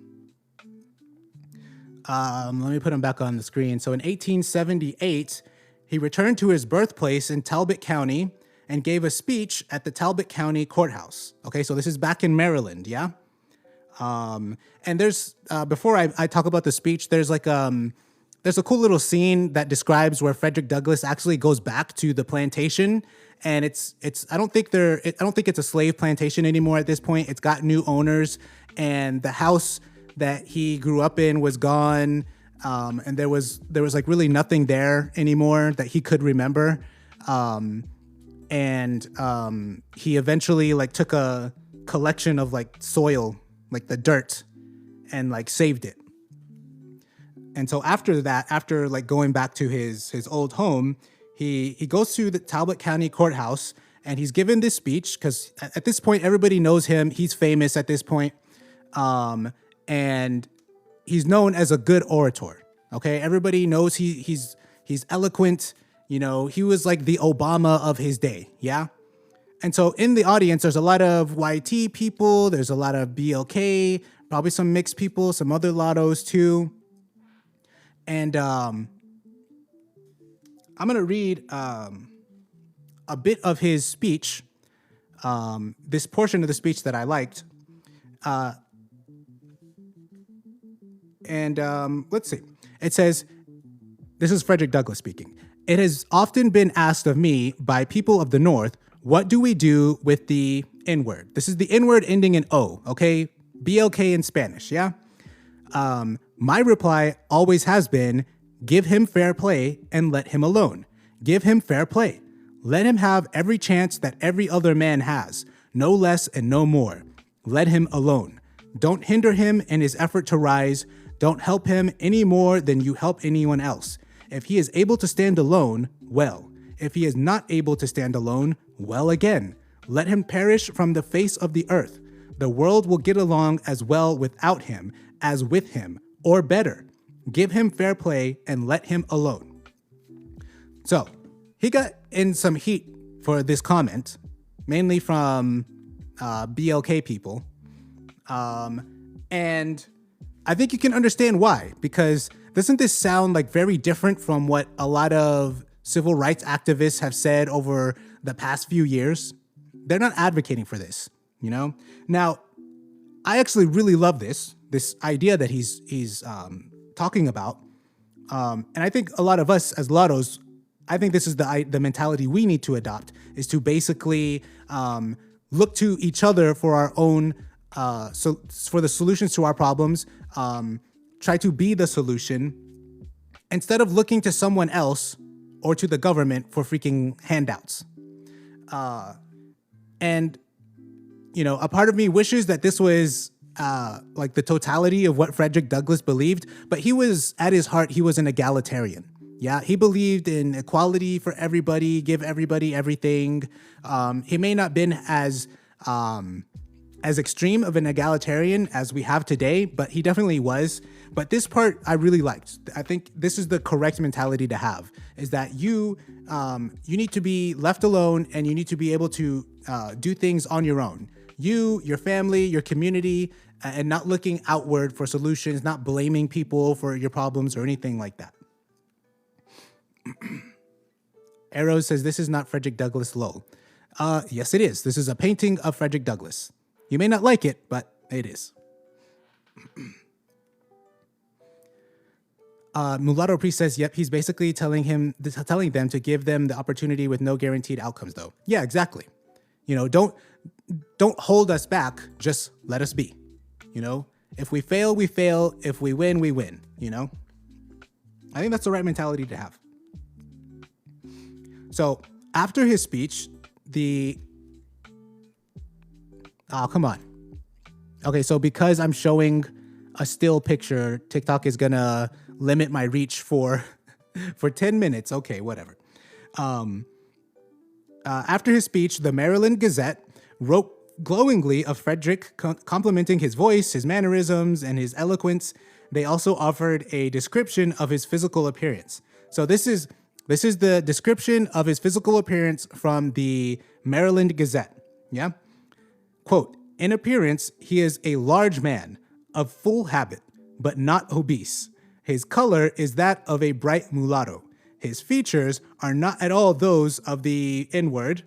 let me put him back on the screen. So in 1878, he returned to his birthplace in Talbot County and gave a speech at the Talbot County Courthouse. Okay, so this is back in Maryland, yeah? And there's, before I talk about the speech, there's a cool little scene that describes where Frederick Douglass actually goes back to the plantation. And I don't think it's a slave plantation anymore at this point. It's got new owners, and the house that he grew up in was gone. And there was like really nothing there anymore that he could remember. He eventually like took a collection of like soil, like the dirt, and like saved it. And so after that, after like going back to his old home, he goes to the Talbot County Courthouse and he's given this speech because at this point, everybody knows him. He's famous at this point. And he's known as a good orator. Okay. Everybody knows he's eloquent. You know, he was like the Obama of his day. Yeah. And so in the audience, there's a lot of YT people. There's a lot of BLK, probably some mixed people, some other Lattos too. And I'm going to read a bit of his speech, this portion of the speech that I liked. Let's see. It says, this is Frederick Douglass speaking. It has often been asked of me by people of the North, what do we do with the N-word? This is the N-word ending in O, okay? BLK in Spanish, yeah? My reply always has been, give him fair play and let him alone. Give him fair play. Let him have every chance that every other man has, no less and no more. Let him alone. Don't hinder him in his effort to rise. Don't help him any more than you help anyone else. If he is able to stand alone, well. If he is not able to stand alone, well again. Let him perish from the face of the earth. The world will get along as well without him as with him, or better. Give him fair play and let him alone. So he got in some heat for this comment, mainly from BLK people. And I think you can understand why, because doesn't this sound like very different from what a lot of civil rights activists have said over the past few years? They're not advocating for this, you know? Now, I actually really love this idea that he's talking about. And I think a lot of us as Lattos, I think this is the mentality we need to adopt, is to basically look to each other for our own, so for the solutions to our problems, try to be the solution instead of looking to someone else or to the government for freaking handouts. And, you know, a part of me wishes that this was like the totality of what Frederick Douglass believed, but he was, at his heart, he was an egalitarian. Yeah, he believed in equality for everybody, give everybody everything. He may not been as as extreme of an egalitarian as we have today, but he definitely was. But this part I really liked. I think this is the correct mentality to have, is that you need to be left alone and you need to be able to do things on your own. You, your family, your community, and not looking outward for solutions, not blaming people for your problems or anything like that. Arrows says, this is not Frederick Douglass, lol. Yes, it is. This is a painting of Frederick Douglass. You may not like it, but it is. Mulatto Priest says, yep, he's basically telling them to give them the opportunity with no guaranteed outcomes, though. Yeah, exactly. You know, don't hold us back. Just let us be. You know, if we fail, we fail. If we win, we win. You know, I think that's the right mentality to have. So after his speech, oh, come on. Okay, so because I'm showing a still picture, TikTok is gonna limit my reach for 10 minutes. Okay, whatever. After his speech, the Maryland Gazette wrote glowingly of Frederick, complimenting his voice, his mannerisms, and his eloquence. They also offered a description of his physical appearance. So this is the description of his physical appearance from the Maryland Gazette. Yeah? Quote, in appearance, he is a large man of full habit, but not obese. His color is that of a bright mulatto. His features are not at all those of the N-word,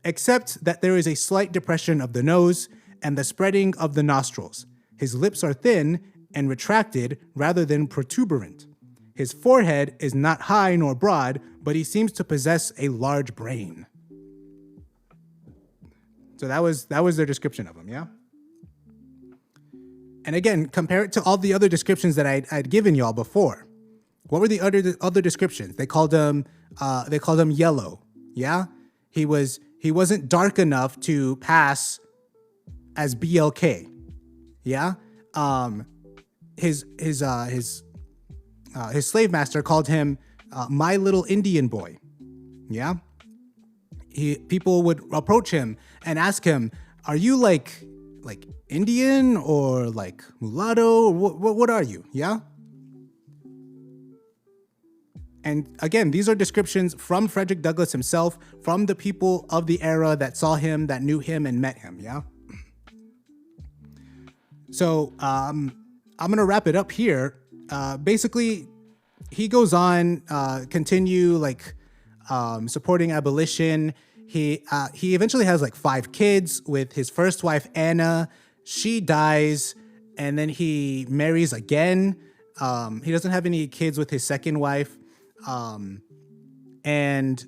except that there is a slight depression of the nose and the spreading of the nostrils. His lips are thin and retracted rather than protuberant. His forehead is not high nor broad, but he seems to possess a large brain. So that was their description of him, yeah? And again, compare it to all the other descriptions that I'd given y'all before. What were the other descriptions? They called him yellow, yeah? He wasn't dark enough to pass as BLK, yeah? His slave master called him my little Indian boy, yeah? People would approach him and ask him, are you like Indian or like mulatto? What are you, yeah? And again, these are descriptions from Frederick Douglass himself, from the people of the era that saw him, that knew him and met him, yeah? So I'm gonna wrap it up here. Basically, he goes on, continue supporting abolition. He eventually has 5 kids with his first wife, Anna. She dies, and then he marries again. He doesn't have any kids with his second wife. And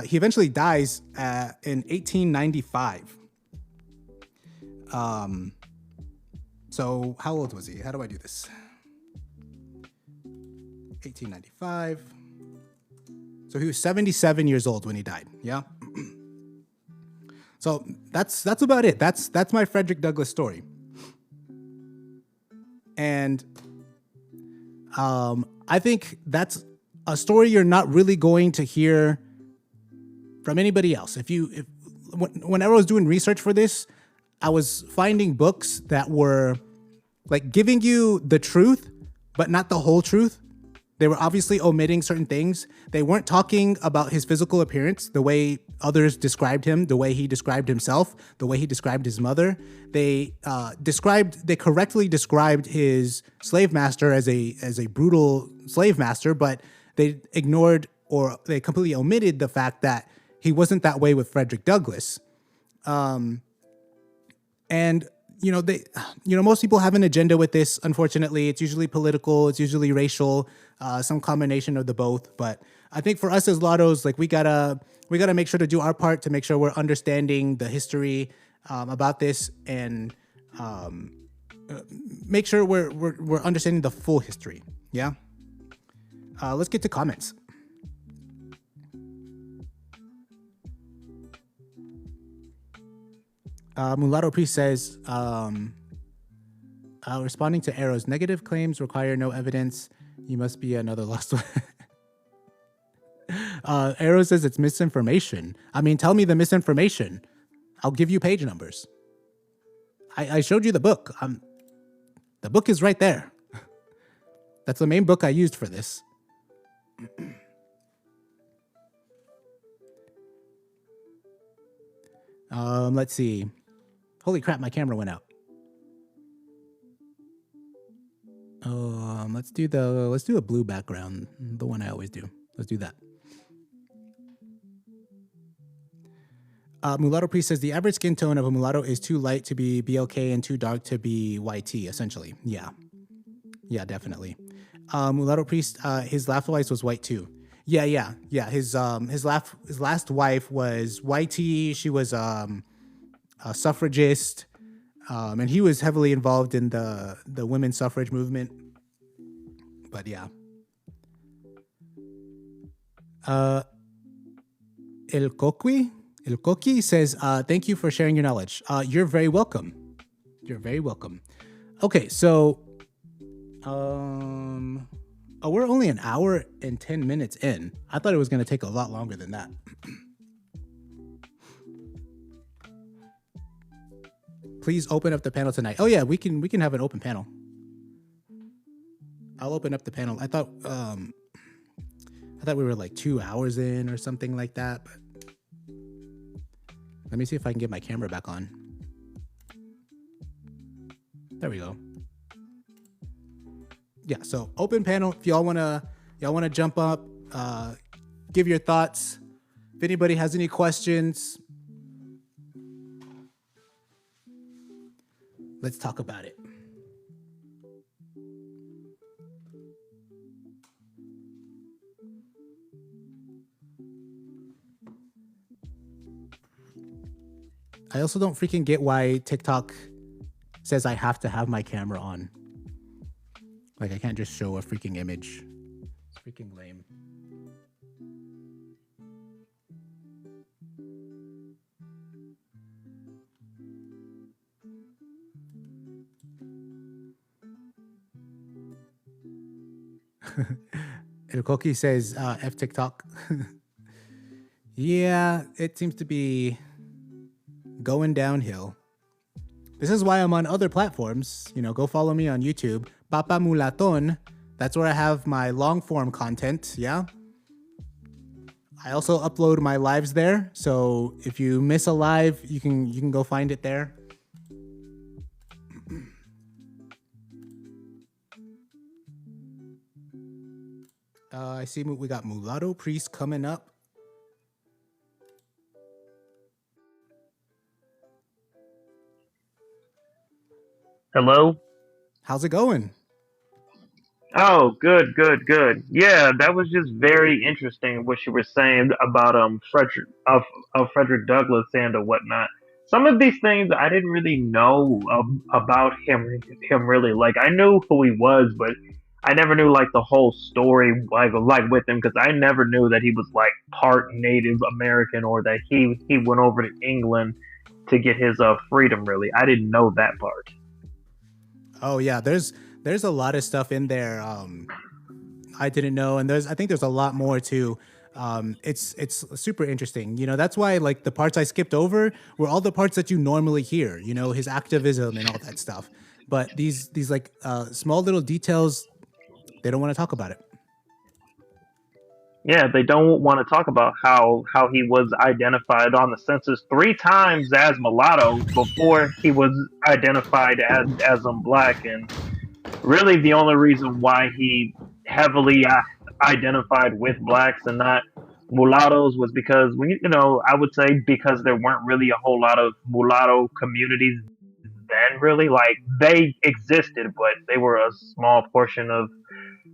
he eventually dies in 1895. So how old was he? How do I do this? 1895. So he was 77 years old when he died. Yeah. So that's about it. That's my Frederick Douglass story. And I think that's a story you're not really going to hear from anybody else. Whenever I was doing research for this, I was finding books that were giving you the truth, but not the whole truth. They were obviously omitting certain things. They weren't talking about his physical appearance the way others described him, the way he described himself, the way he described his mother. They correctly described his slave master as a brutal slave master, but they ignored or they completely omitted the fact that he wasn't that way with Frederick Douglass. And most people have an agenda with this. Unfortunately, it's usually political. It's usually racial, some combination of the both. But I think for us as Lattos, we gotta make sure to do our part to make sure we're understanding the history about this and make sure we're understanding the full history. Yeah. Let's get to comments. Mulatto Priest says, responding to Arrow's negative claims require no evidence. You must be another lost one. Arrow says it's misinformation. I mean, tell me the misinformation. I'll give you page numbers. I showed you the book. The book is right there. That's the main book I used for this. Let's see. Holy crap, my camera went out. Let's do a blue background, the one I always do. Let's do that. Mulatto Priest says the average skin tone of a mulatto is too light to be BLK and too dark to be YT, essentially. Yeah, definitely. Mulatto Priest, his last wife was white too. Yeah. His last wife was YT. She was a suffragist, and he was heavily involved in the women's suffrage movement. But yeah. El Coqui says, thank you for sharing your knowledge. You're very welcome. Okay, so we're only an hour and 10 minutes in. I thought it was going to take a lot longer than that. Please open up the panel tonight. Oh yeah, we can have an open panel. I'll open up the panel. I thought we were like 2 hours in or something like that, but let me see if I can get my camera back on. There we go. Yeah, so open panel. If y'all wanna jump up, give your thoughts. If anybody has any questions, let's talk about it. I also don't freaking get why TikTok says I have to have my camera on. Like, I can't just show a freaking image. It's freaking lame. El Coqui says, F TikTok. Yeah, it seems to be going downhill. This is why I'm on other platforms. You know, go follow me on YouTube. Papa Mulaton. That's where I have my long form content. Yeah. I also upload my lives there. So if you miss a live, you can go find it there. I see we got Mulatto Priest coming up. Hello? How's it going? Oh, good. Yeah, that was just very interesting what you were saying about Frederick Douglass and whatnot. Some of these things I didn't really know about him really. Like I knew who he was, but I never knew like the whole story like with him because I never knew that he was like part Native American or that he went over to England to get his freedom. Really, I didn't know that part. Oh yeah, there's a lot of stuff in there I didn't know, and I think there's a lot more too. It's super interesting. You know, that's why like the parts I skipped over were all the parts that you normally hear. You know, his activism and all that stuff. But these like small little details, they don't want to talk about it. Yeah, they don't want to talk about how he was identified on the census 3 times as mulatto before he was identified as black, and really the only reason why he heavily identified with blacks and not mulattoes was because I would say because there weren't really a whole lot of mulatto communities then. Really, like they existed, but they were a small portion of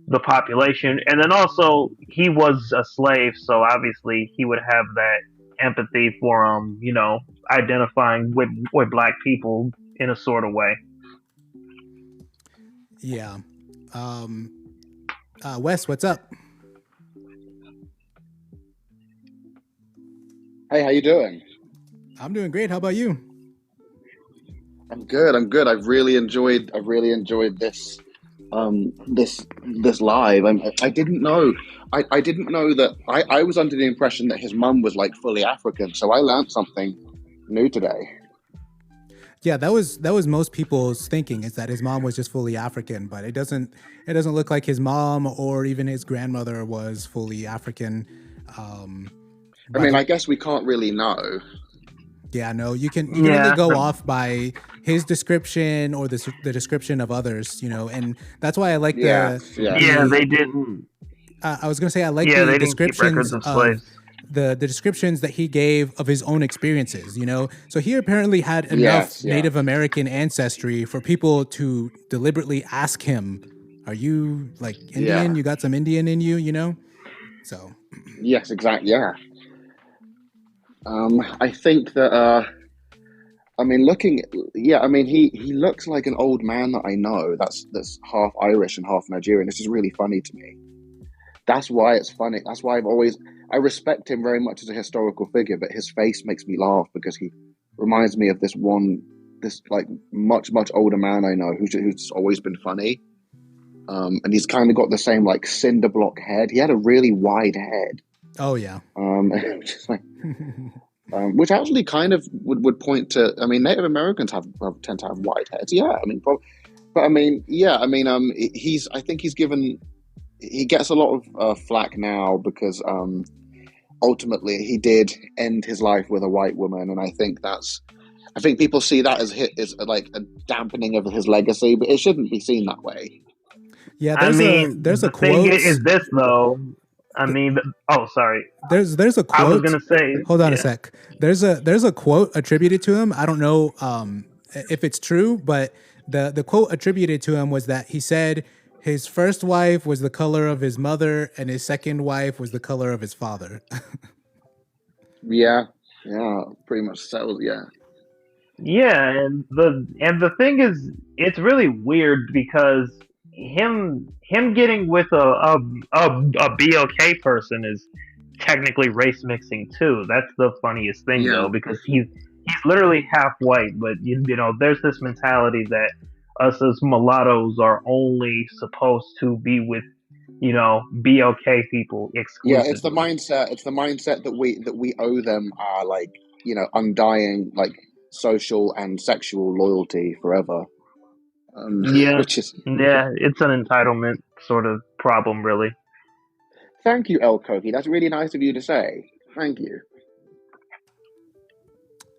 the population. And then also he was a slave, so obviously he would have that empathy for identifying with black people in a sort of way. Yeah. Wes, what's up? Hey, how you doing? I'm doing great. How about you? I'm good. I've really enjoyed this this live. I didn't know. I didn't know that. I was under the impression that his mum was like fully African. So I learned something new today. Yeah, that was most people's thinking, is that his mom was just fully African, but it doesn't look like his mom or even his grandmother was fully African. I mean, He, I guess we can't really know. yeah, no, you can only go off by his description or the description of others, and that's why I like Yeah. they didn't. I was gonna say I like Yeah, the they didn't keep records descriptions of slaves. the descriptions that he gave of his own experiences, So he apparently had enough Native American ancestry for people to deliberately ask him, "Are you like Indian? Yeah. You got some Indian in you?" So. Yes, exactly. Yeah. I think that. I mean, he looks like an old man that I know. That's half Irish and half Nigerian. This is really funny to me. That's why it's funny. That's why I respect him very much as a historical figure, but his face makes me laugh because he reminds me of this like much, much older man I know who's always been funny. And he's kind of got the same like cinder block head. He had a really wide head. Oh yeah. Just like, which actually kind of would point to. I mean, Native Americans tend to have wide heads. Yeah, I mean, but I mean, yeah, I mean, I think he gets a lot of flack now because ultimately he did end his life with a white woman, and I think people see that as like a dampening of his legacy, but it shouldn't be seen that way. Yeah, there's a quote. Thing is this though. I mean, sorry. There's a quote. I was gonna say. Hold on a sec. There's a quote attributed to him. I don't know if it's true, but the quote attributed to him was that he said his first wife was the color of his mother and his second wife was the color of his father. Yeah, pretty much settled. Yeah. Yeah, and the thing is, it's really weird because him getting with a BLK person is technically race mixing too. That's the funniest thing though, because he's literally half white, but you know, there's this mentality that us as mulattoes are only supposed to be with, you know, BLK people exclusively. Yeah, it's the mindset that we owe them our, like, you know, undying like social and sexual loyalty forever. Which is it's an entitlement sort of problem, really. Thank you, El Koki. That's really nice of you to say. Thank you.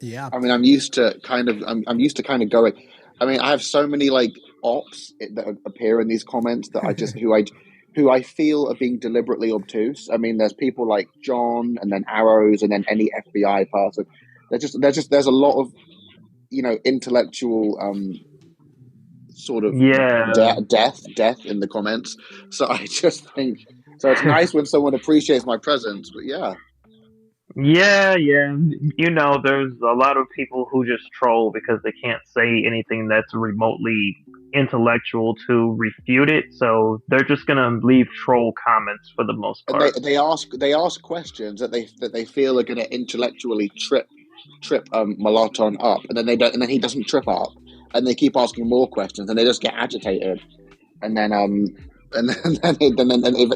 Yeah. I mean, I'm used to kind of going. I mean, I have so many like ops that appear in these comments that I just who I feel are being deliberately obtuse. I mean, there's people like John, and then Arrows, and then any FBI person. There's a lot of, you know, intellectual sort of death in the comments. So I just think it's nice when someone appreciates my presence. But yeah. You know, there's a lot of people who just troll because they can't say anything that's remotely intellectual to refute it, so they're just gonna leave troll comments for the most part. And they ask questions that they feel are gonna intellectually trip Mulato up, and then he doesn't trip up, and they keep asking more questions, and they just get agitated, and then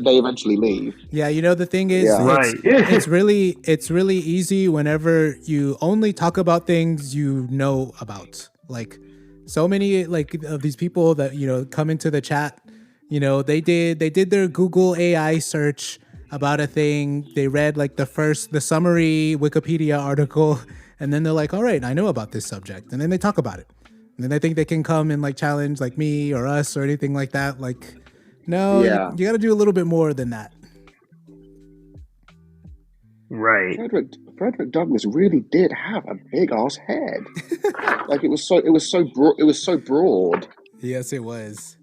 they eventually leave. Yeah, you know, the thing is, it's really easy whenever you only talk about things you know about. Like, so many like of these people that, you know, come into the chat, you know, they did their Google AI search about a thing. They read like the summary Wikipedia article, and then they're like, all right, I know about this subject, and then they talk about it, and then they think they can come and like challenge like me or us or anything like that. Like, no, you got to do a little bit more than that. Right. Frederick Douglass really did have a big ass head. Like it was so broad. Yes, it was.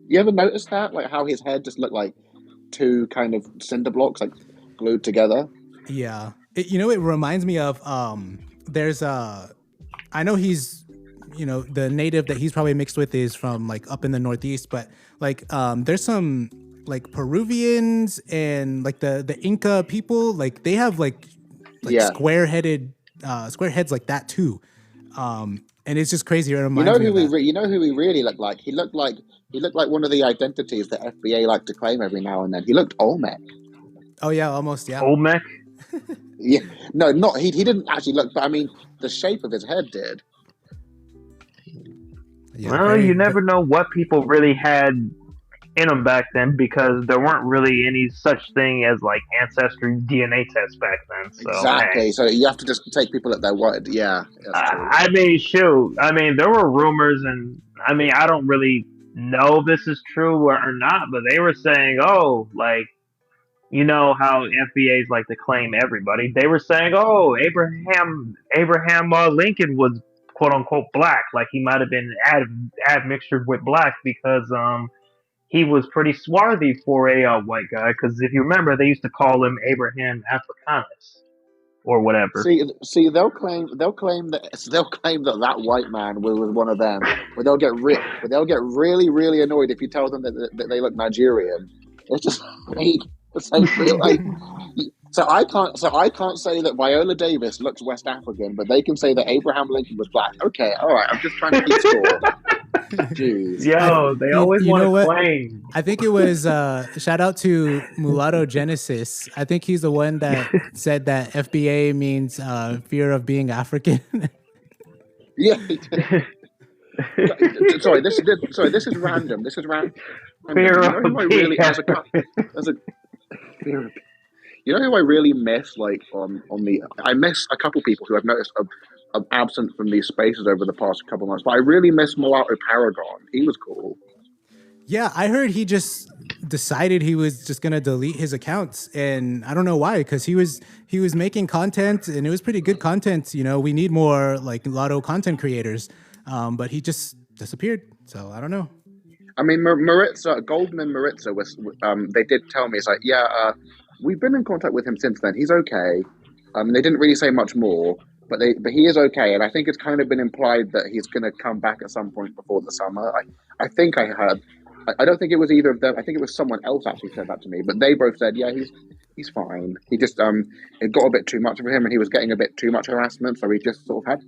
You ever notice that? Like how his head just looked like two kind of cinder blocks like glued together? Yeah. It reminds me of there's I know he's, you know, the native that he's probably mixed with is from like up in the Northeast, but like there's some like Peruvians and like the Inca people, like they have like square heads like that too, and it's just crazy. It reminds me of that. You know who he really looked like? He looked like one of the identities that FBA like to claim every now and then. He looked Olmec. Oh yeah, almost, yeah. Olmec. Yeah, no, not he. He didn't actually look, but I mean, the shape of his head did. Yeah, Well, you never know what people really had in them back then because there weren't really any such thing as like ancestry DNA tests back then. So hey, Exactly. So you have to just take people at their word. Yeah, that's true. I mean, shoot, I mean, there were rumors, and I mean, I don't really know if this is true or not, but they were saying, oh, like you know how FBAs like to claim everybody. They were saying, "Oh, Abraham Lincoln was quote unquote black, like he might have been admixtured with black because he was pretty swarthy for a white guy. Because if you remember, they used to call him Abraham Africanus or whatever." See, they'll claim that that white man was one of them, but they'll get really, really annoyed if you tell them that they look Nigerian. It's just like, it's like, so I can't say that Viola Davis looks West African, but they can say that Abraham Lincoln was black. Okay, all right, I'm just trying to keep score. Jeez. Yo, they always want to claim. I think it was shout out to Mulatto Genesis. I think he's the one that said that FBA means fear of being African. Yeah. Sorry, this is random. This is random. Fear You know who I really, as a fear of, you know who I really miss? Like I miss a couple people who I've noticed are absent from these spaces over the past couple months. But I really miss Mulatto Paragon. He was cool. Yeah, I heard he just decided he was just gonna delete his accounts, and I don't know why, because he was making content and it was pretty good content. You know, we need more like Latto content creators, but he just disappeared. So I don't know. I mean, Maritza, Golden and Maritza they did tell me, it's like, yeah, we've been in contact with him since then. He's okay. They didn't really say much more, but he is okay. And I think it's kind of been implied that he's going to come back at some point before the summer. I think I heard. I don't think it was either of them. I think it was someone else actually said that to me. But they both said, yeah, he's fine. He just it got a bit too much for him, and he was getting a bit too much harassment, so he just sort of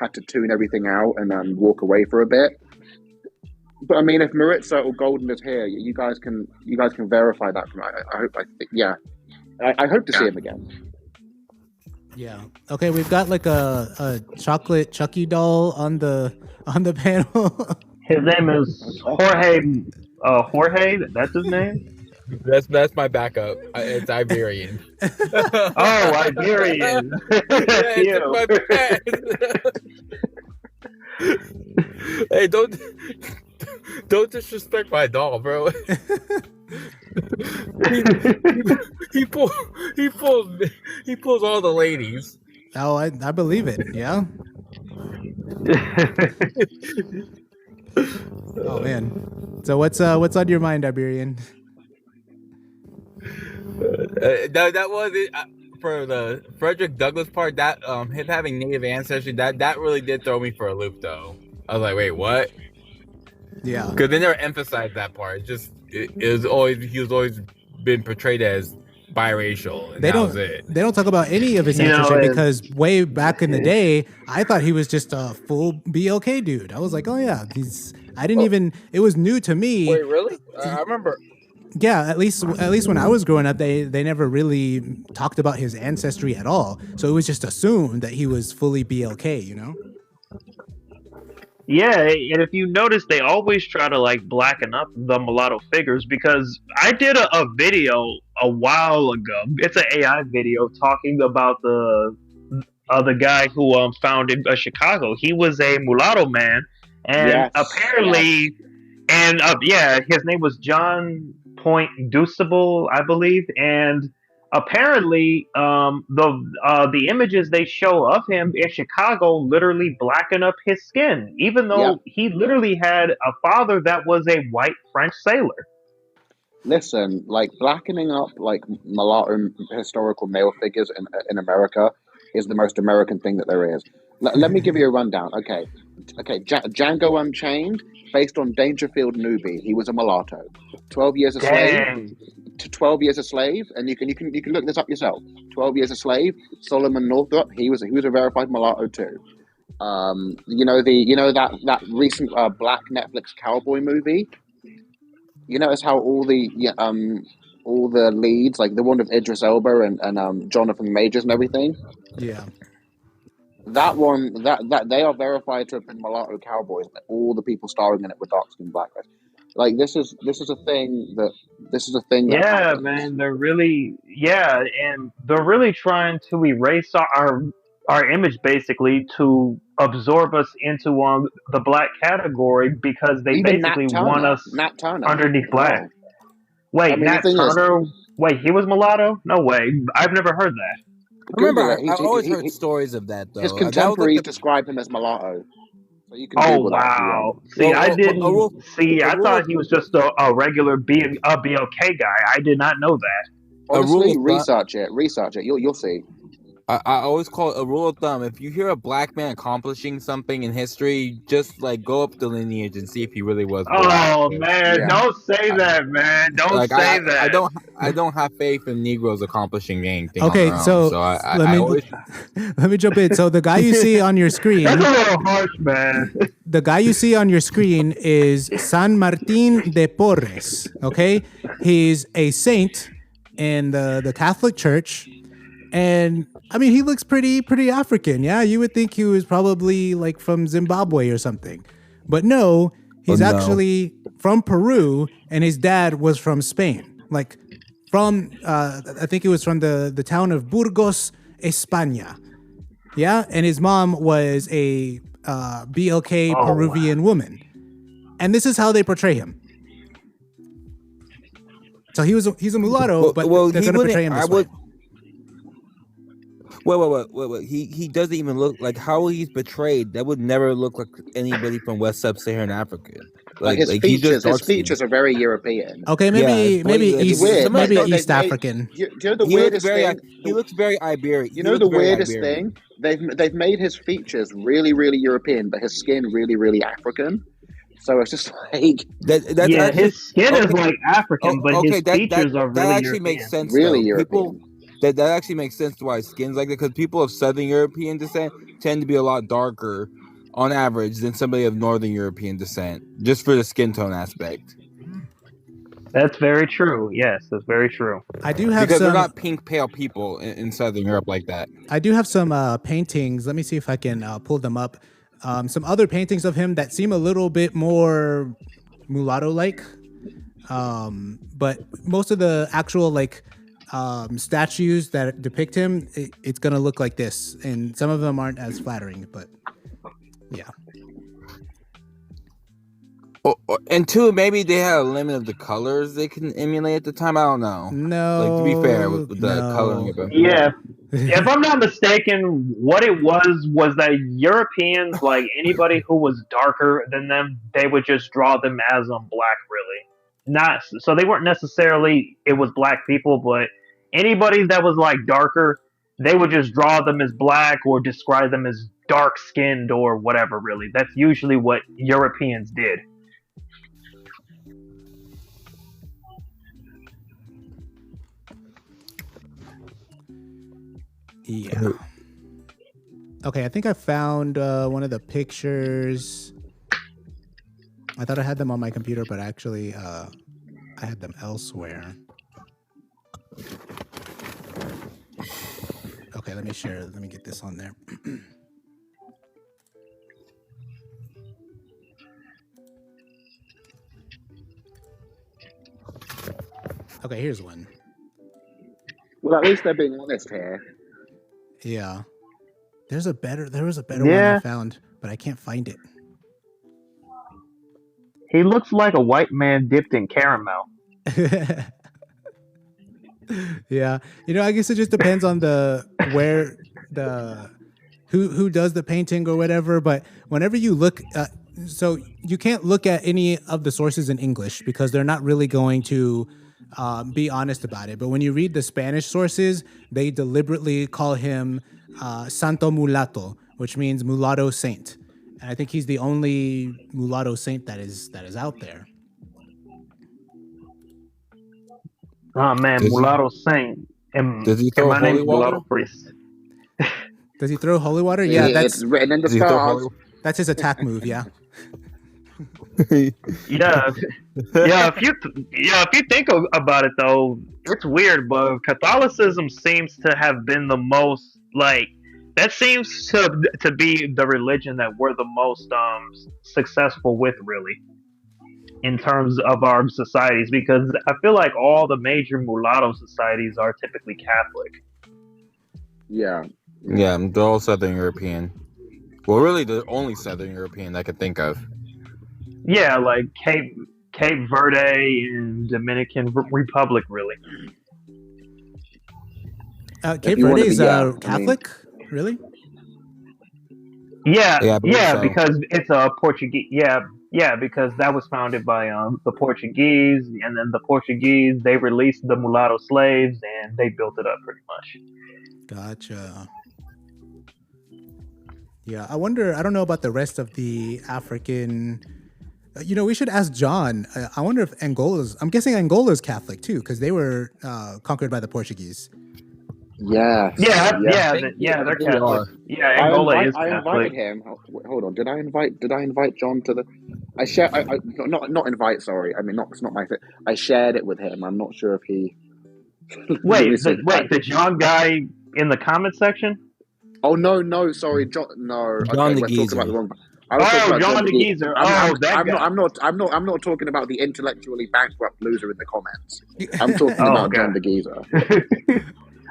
had to tune everything out and walk away for a bit. But I mean, if Maritza or Golden is here, you guys can verify that. I hope to see him again. Yeah. Okay, we've got like a chocolate Chucky doll on the panel. His name is Jorge. Jorge, that's his name. That's my backup. It's Iberian. Oh, Iberian. Yeah, my bad. Hey, don't disrespect my doll, bro. he pulls all the ladies. Oh, I believe it. Yeah. Oh man. So what's on your mind, Iberian? That was it for the Frederick Douglass part. That him having native ancestry, that really did throw me for a loop, though. I was like, wait, what? Yeah. Because they never emphasized that part. He was always been portrayed as biracial. And They don't talk about any of his ancestry because way back in the day, I thought he was just a full BLK dude. I was like, oh yeah, it was new to me. Wait, really? I remember. Yeah, at least when I was growing up, they never really talked about his ancestry at all. So it was just assumed that he was fully BLK, you know? Yeah, and if you notice, they always try to like blacken up the mulatto figures because I did a video a while ago. It's an AI video talking about the guy who founded Chicago. He was a mulatto man, and apparently, and his name was John Point Deuceable, I believe, and apparently the images they show of him in Chicago literally blacken up his skin, even though he literally had a father that was a white French sailor. Listen, like blackening up like mulatto historical male figures in America is the most American thing that there is. Let me give you a rundown. Okay, Django Unchained, based on Dangerfield Newby. He was a mulatto. 12 years a slave. 12 years a slave, and you can look this up yourself. 12 years a slave. Solomon Northup. He was a verified mulatto too. That recent black Netflix cowboy movie. You notice how all the leads, like the one of Idris Elba and Jonathan Majors and everything. Yeah. That one, that they are verified to have been mulatto cowboys, but all the people starring in it were dark skinned black guys. Like this is a thing that Yeah, happens. man, and they're really trying to erase our image basically to absorb us into the black category because they Even basically want us Nat Turner underneath as black. well. I Wait, mean, the Nat thing is, Turner? Wait, he was mulatto? No way. I've never heard that. I remember Google it. I always heard stories of that His though. That was like contemporaries describe him as mulatto, so you can Oh Google that if you want. wow! See, I a rule. didn't see. A I rule thought of he was just a regular BLK guy. I did not know that. a rule Honestly, of thumb. research it. You'll see. I always call it a rule of thumb. If you hear a black man accomplishing something in history, just like go up the lineage and see if he really was black. Oh man, Yeah. don't say that, man. Don't Like say I that. don't have faith in Negroes accomplishing anything Okay, on their so own. So let I me always let me jump in. So the guy you see on your That's screen, a little harsh, man. the guy you see on your screen is San Martin de Porres. Okay, he's a saint in the Catholic Church, and I mean he looks pretty African. Yeah, you would think he was probably like from Zimbabwe or something, but no, he's no. actually from Peru, and his dad was from Spain. Like from I think it was from the town of Burgos, España. Yeah, and his mom was a BLK Oh. Peruvian woman, and this is how they portray him. So he's a mulatto, but they're going to portray him this way. Wait. He doesn't even look like how he's portrayed. That would never look like anybody from West Sub-Saharan Africa. Like his features are very European. Okay, maybe East African. Do you know the weirdest thing? He looks very Iberian. You know the weirdest thing? They've made his features really, really European, but his skin really, really African. So it's just like his skin is like African, but his features are really that actually European. makes sense. Really though. European. That actually makes sense to why his skin's like that, because people of Southern European descent tend to be a lot darker on average than somebody of Northern European descent, just for the skin tone aspect. That's very true. Yes, that's very true. I do have because some, they're not pink pale people in Southern Europe like that. I do have some paintings. Let me see if I can pull them up. Some other paintings of him that seem a little bit more mulatto-like, but most of the actual like statues that depict him, it's gonna look like this, and some of them aren't as flattering, but yeah. And two, maybe they had a limit of the colors they can emulate at the time. I don't know. No, like to be fair with the coloring of them. Yeah, if I'm not mistaken, what it was that Europeans, like anybody who was darker than them, they would just draw them as black, really. Not so they weren't necessarily it was black people, but anybody that was like darker, they would just draw them as black or describe them as dark skinned or whatever. Really, that's usually what Europeans did. Yeah. Okay, I think I found one of the pictures. I thought I had them on my computer, but actually I had them elsewhere. Okay, let me share. Let me get this on there. Okay, here's one. Well, at least they're being honest here. Yeah. There was a better one I found, but I can't find it. He looks like a white man dipped in caramel. Yeah. You know, I guess it just depends on who does the painting or whatever, but whenever you look so you can't look at any of the sources in English because they're not really going to be honest about it. But when you read the Spanish sources, they deliberately call him Santo Mulato, which means mulatto saint. And I think he's the only mulatto saint that is out there. Oh man, mulatto saint. Does he throw holy water? Mulatto priest. Does he throw holy water? Yeah, it's written in Discourse. That's his attack move. Yeah. Yeah. If you think about it though, it's weird, but Catholicism seems to have been the most like That seems to be the religion that we're the most successful with, really, in terms of our societies, because I feel like all the major mulatto societies are typically Catholic. Yeah. Yeah, they're all Southern European. Well, really, the only Southern European I can think of. Yeah, like Cape Verde and Dominican Republic, really. Cape Verde is Catholic, really? Yeah, Yeah, I believe so. because it's a Portuguese. Yeah, because that was founded by the Portuguese, and then the Portuguese, they released the mulatto slaves and they built it up pretty much. Gotcha. Yeah, I wonder. I don't know about the rest of the African. We should ask John. I wonder if Angola's. I'm guessing Angola's Catholic too, because they were conquered by the Portuguese. Yeah. They're Catholic. Yeah, Angola is Catholic. I invited him. Hold on. Did I invite John to the? I share. I not invite. Sorry. I mean, it's not my thing. I shared it with him. I'm not sure if he. Wait, the John guy in the comment section? Oh no, sorry, John. No, John the we're Geezer. talking about the wrong. John the Geezer. I'm not talking about the intellectually bankrupt loser in the comments. I'm talking about John the Geezer.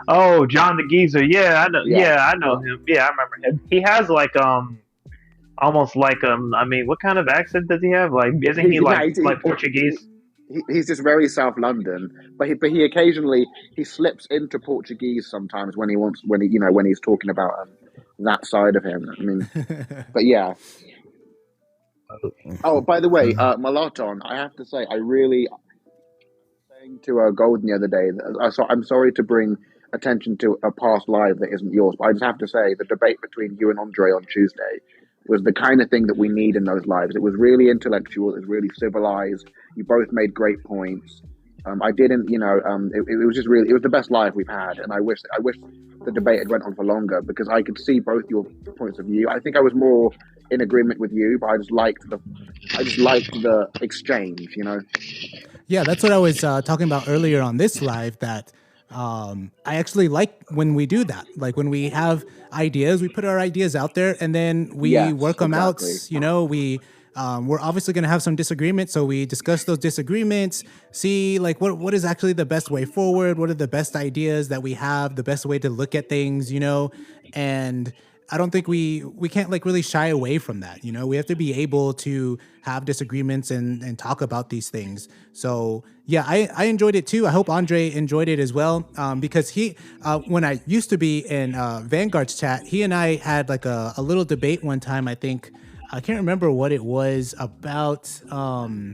Oh, John the Geezer. Yeah, I know. Yeah, I know him. Yeah, I remember him. He has like almost like I mean, what kind of accent does he have? Like, isn't he like Portuguese? He's just very South London, but he occasionally slips into Portuguese sometimes when he's talking about that side of him. I mean, but yeah. Oh, by the way, Mulato, I have to say, I was saying to Golden the other day, I'm sorry to bring attention to a past live that isn't yours, but I just have to say the debate between you and Andre on Tuesday was the kind of thing that we need in those lives. It was really intellectual. It was really civilized. You both made great points. I didn't, it was just really, it was the best live we've had. And I wish the debate had went on for longer because I could see both your points of view. I think I was more in agreement with you, but I just liked the exchange, Yeah, that's what I was talking about earlier on this live, that I actually like when we do that. Like when we have ideas, we put our ideas out there and then we work them out. We're obviously going to have some disagreements. So we discuss those disagreements, see like what is actually the best way forward. What are the best ideas that we have, the best way to look at things, and I don't think we can't like really shy away from that. We have to be able to have disagreements and talk about these things. So yeah, I enjoyed it too. I hope Andre enjoyed it as well. Because he, when I used to be in Vanguard's chat, he and I had like a little debate one time. I think, I can't remember what it was about. I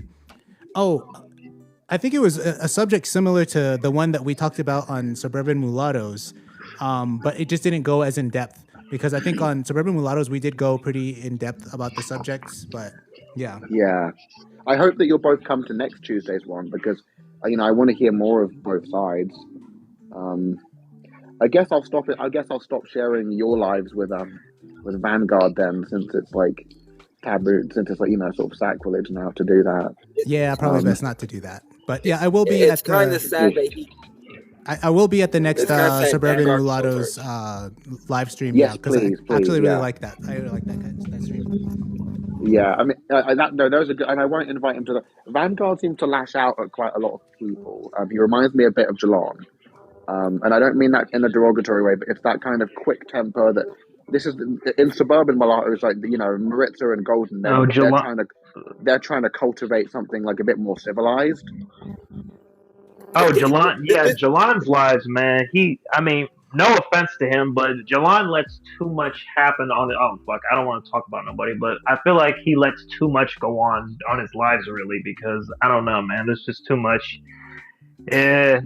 think it was a subject similar to the one that we talked about on Suburban Mulattos. But it just didn't go as in depth. Because I think on Suburban Mulattos, we did go pretty in-depth about the subjects, but yeah. Yeah. I hope that you'll both come to next Tuesday's one because, I want to hear more of both sides. I guess I'll stop sharing your lives with Vanguard then, since it's like taboo, since it's like, sort of sacrilege now to do that. Yeah, probably best not to do that. But yeah, I will be it's kind of sad that I will be at the next Suburban Mulatto's live stream. Yes, because I actually really like that. I really like that stream. Yeah, I mean, those are good, and I won't invite him to the Vanguard. Seems to lash out at quite a lot of people. He reminds me a bit of Jalon, and I don't mean that in a derogatory way, but it's that kind of quick temper that this is in Suburban Mulatto's, like Maritza and Golden. They're trying to cultivate something like a bit more civilized. Oh, Jalon, Jalon's lives, man. No offense to him, but Jalon lets too much happen on it. Oh, fuck, I don't want to talk about nobody, but I feel like he lets too much go on his lives, really, because I don't know, man. There's just too much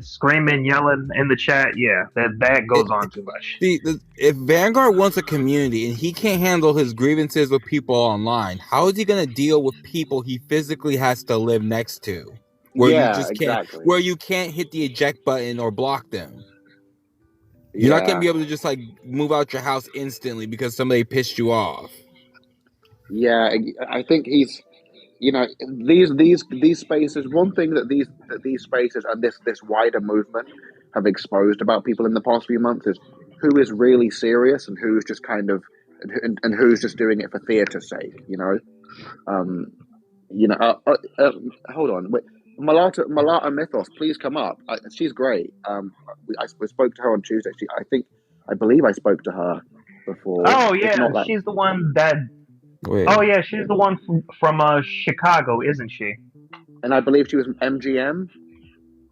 screaming, yelling in the chat. Yeah, that goes on too much. See, if Vanguard wants a community and he can't handle his grievances with people online, how is he going to deal with people he physically has to live next to? Where you can't hit the eject button or block them. You're not gonna be able to just like move out your house instantly because somebody pissed you off. Yeah, I think he's, these spaces. One thing that these spaces and this wider movement have exposed about people in the past few months is who is really serious and who's just kind of and who's just doing it for theatre's sake, you know. Hold on, wait. Mulatto Mythos, please come up. She's great. We spoke to her on Tuesday. I believe I spoke to her before. Oh yeah, she's the one that. Wait. Oh yeah, she's the one from Chicago, isn't she? And I believe she was an MGM.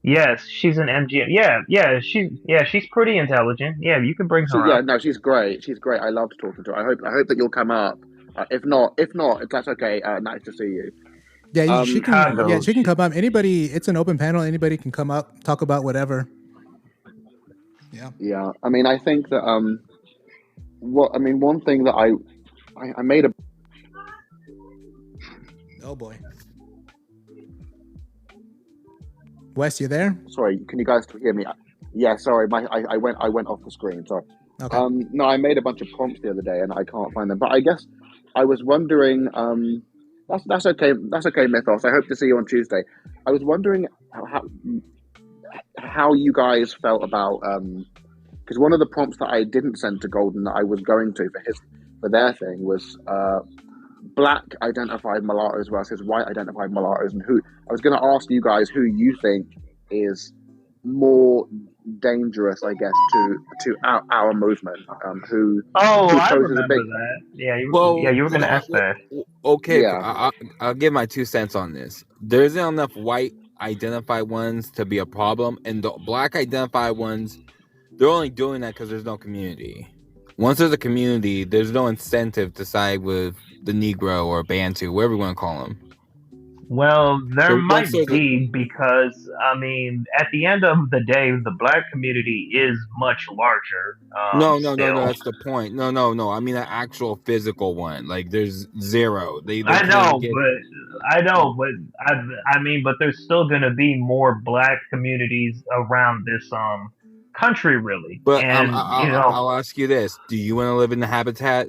Yes, she's an MGM. She's pretty intelligent. Yeah, you can bring her up. Yeah, no, she's great. She's great. I loved talking to her. I hope that you'll come up. If not, that's okay. Nice to see you. Yeah, she can come up. Anybody, it's an open panel. Anybody can come up, talk about whatever. Yeah. Yeah. I mean, I think that one thing that I made a. Oh boy. Wes, you there? Sorry, can you guys hear me? Yeah, sorry, I went off the screen. Sorry. Okay. No, I made a bunch of prompts the other day and I can't find them. But I guess I was wondering. That's okay. That's okay, Mythos. I hope to see you on Tuesday. I was wondering how you guys felt about because one of the prompts that I didn't send to Golden that I was going to for their thing was black identified mulattoes versus white identified mulattoes, and who I was going to ask you guys who you think is more dangerous, I guess, to our movement. I remember that. Yeah, you were going to ask that. Okay, yeah. I'll give my 2 cents on this. There isn't enough white identified ones to be a problem, and the black identified ones, they're only doing that because there's no community. Once there's a community, there's no incentive to side with the Negro or Bantu, whatever you want to call them. Well, there might be, because, I mean, at the end of the day, the black community is much larger. No, that's the point. No. I mean, an actual physical one. Like, there's zero. I know, but there's still going to be more black communities around this country, really. But I'll ask you this: do you want to live in the habitat?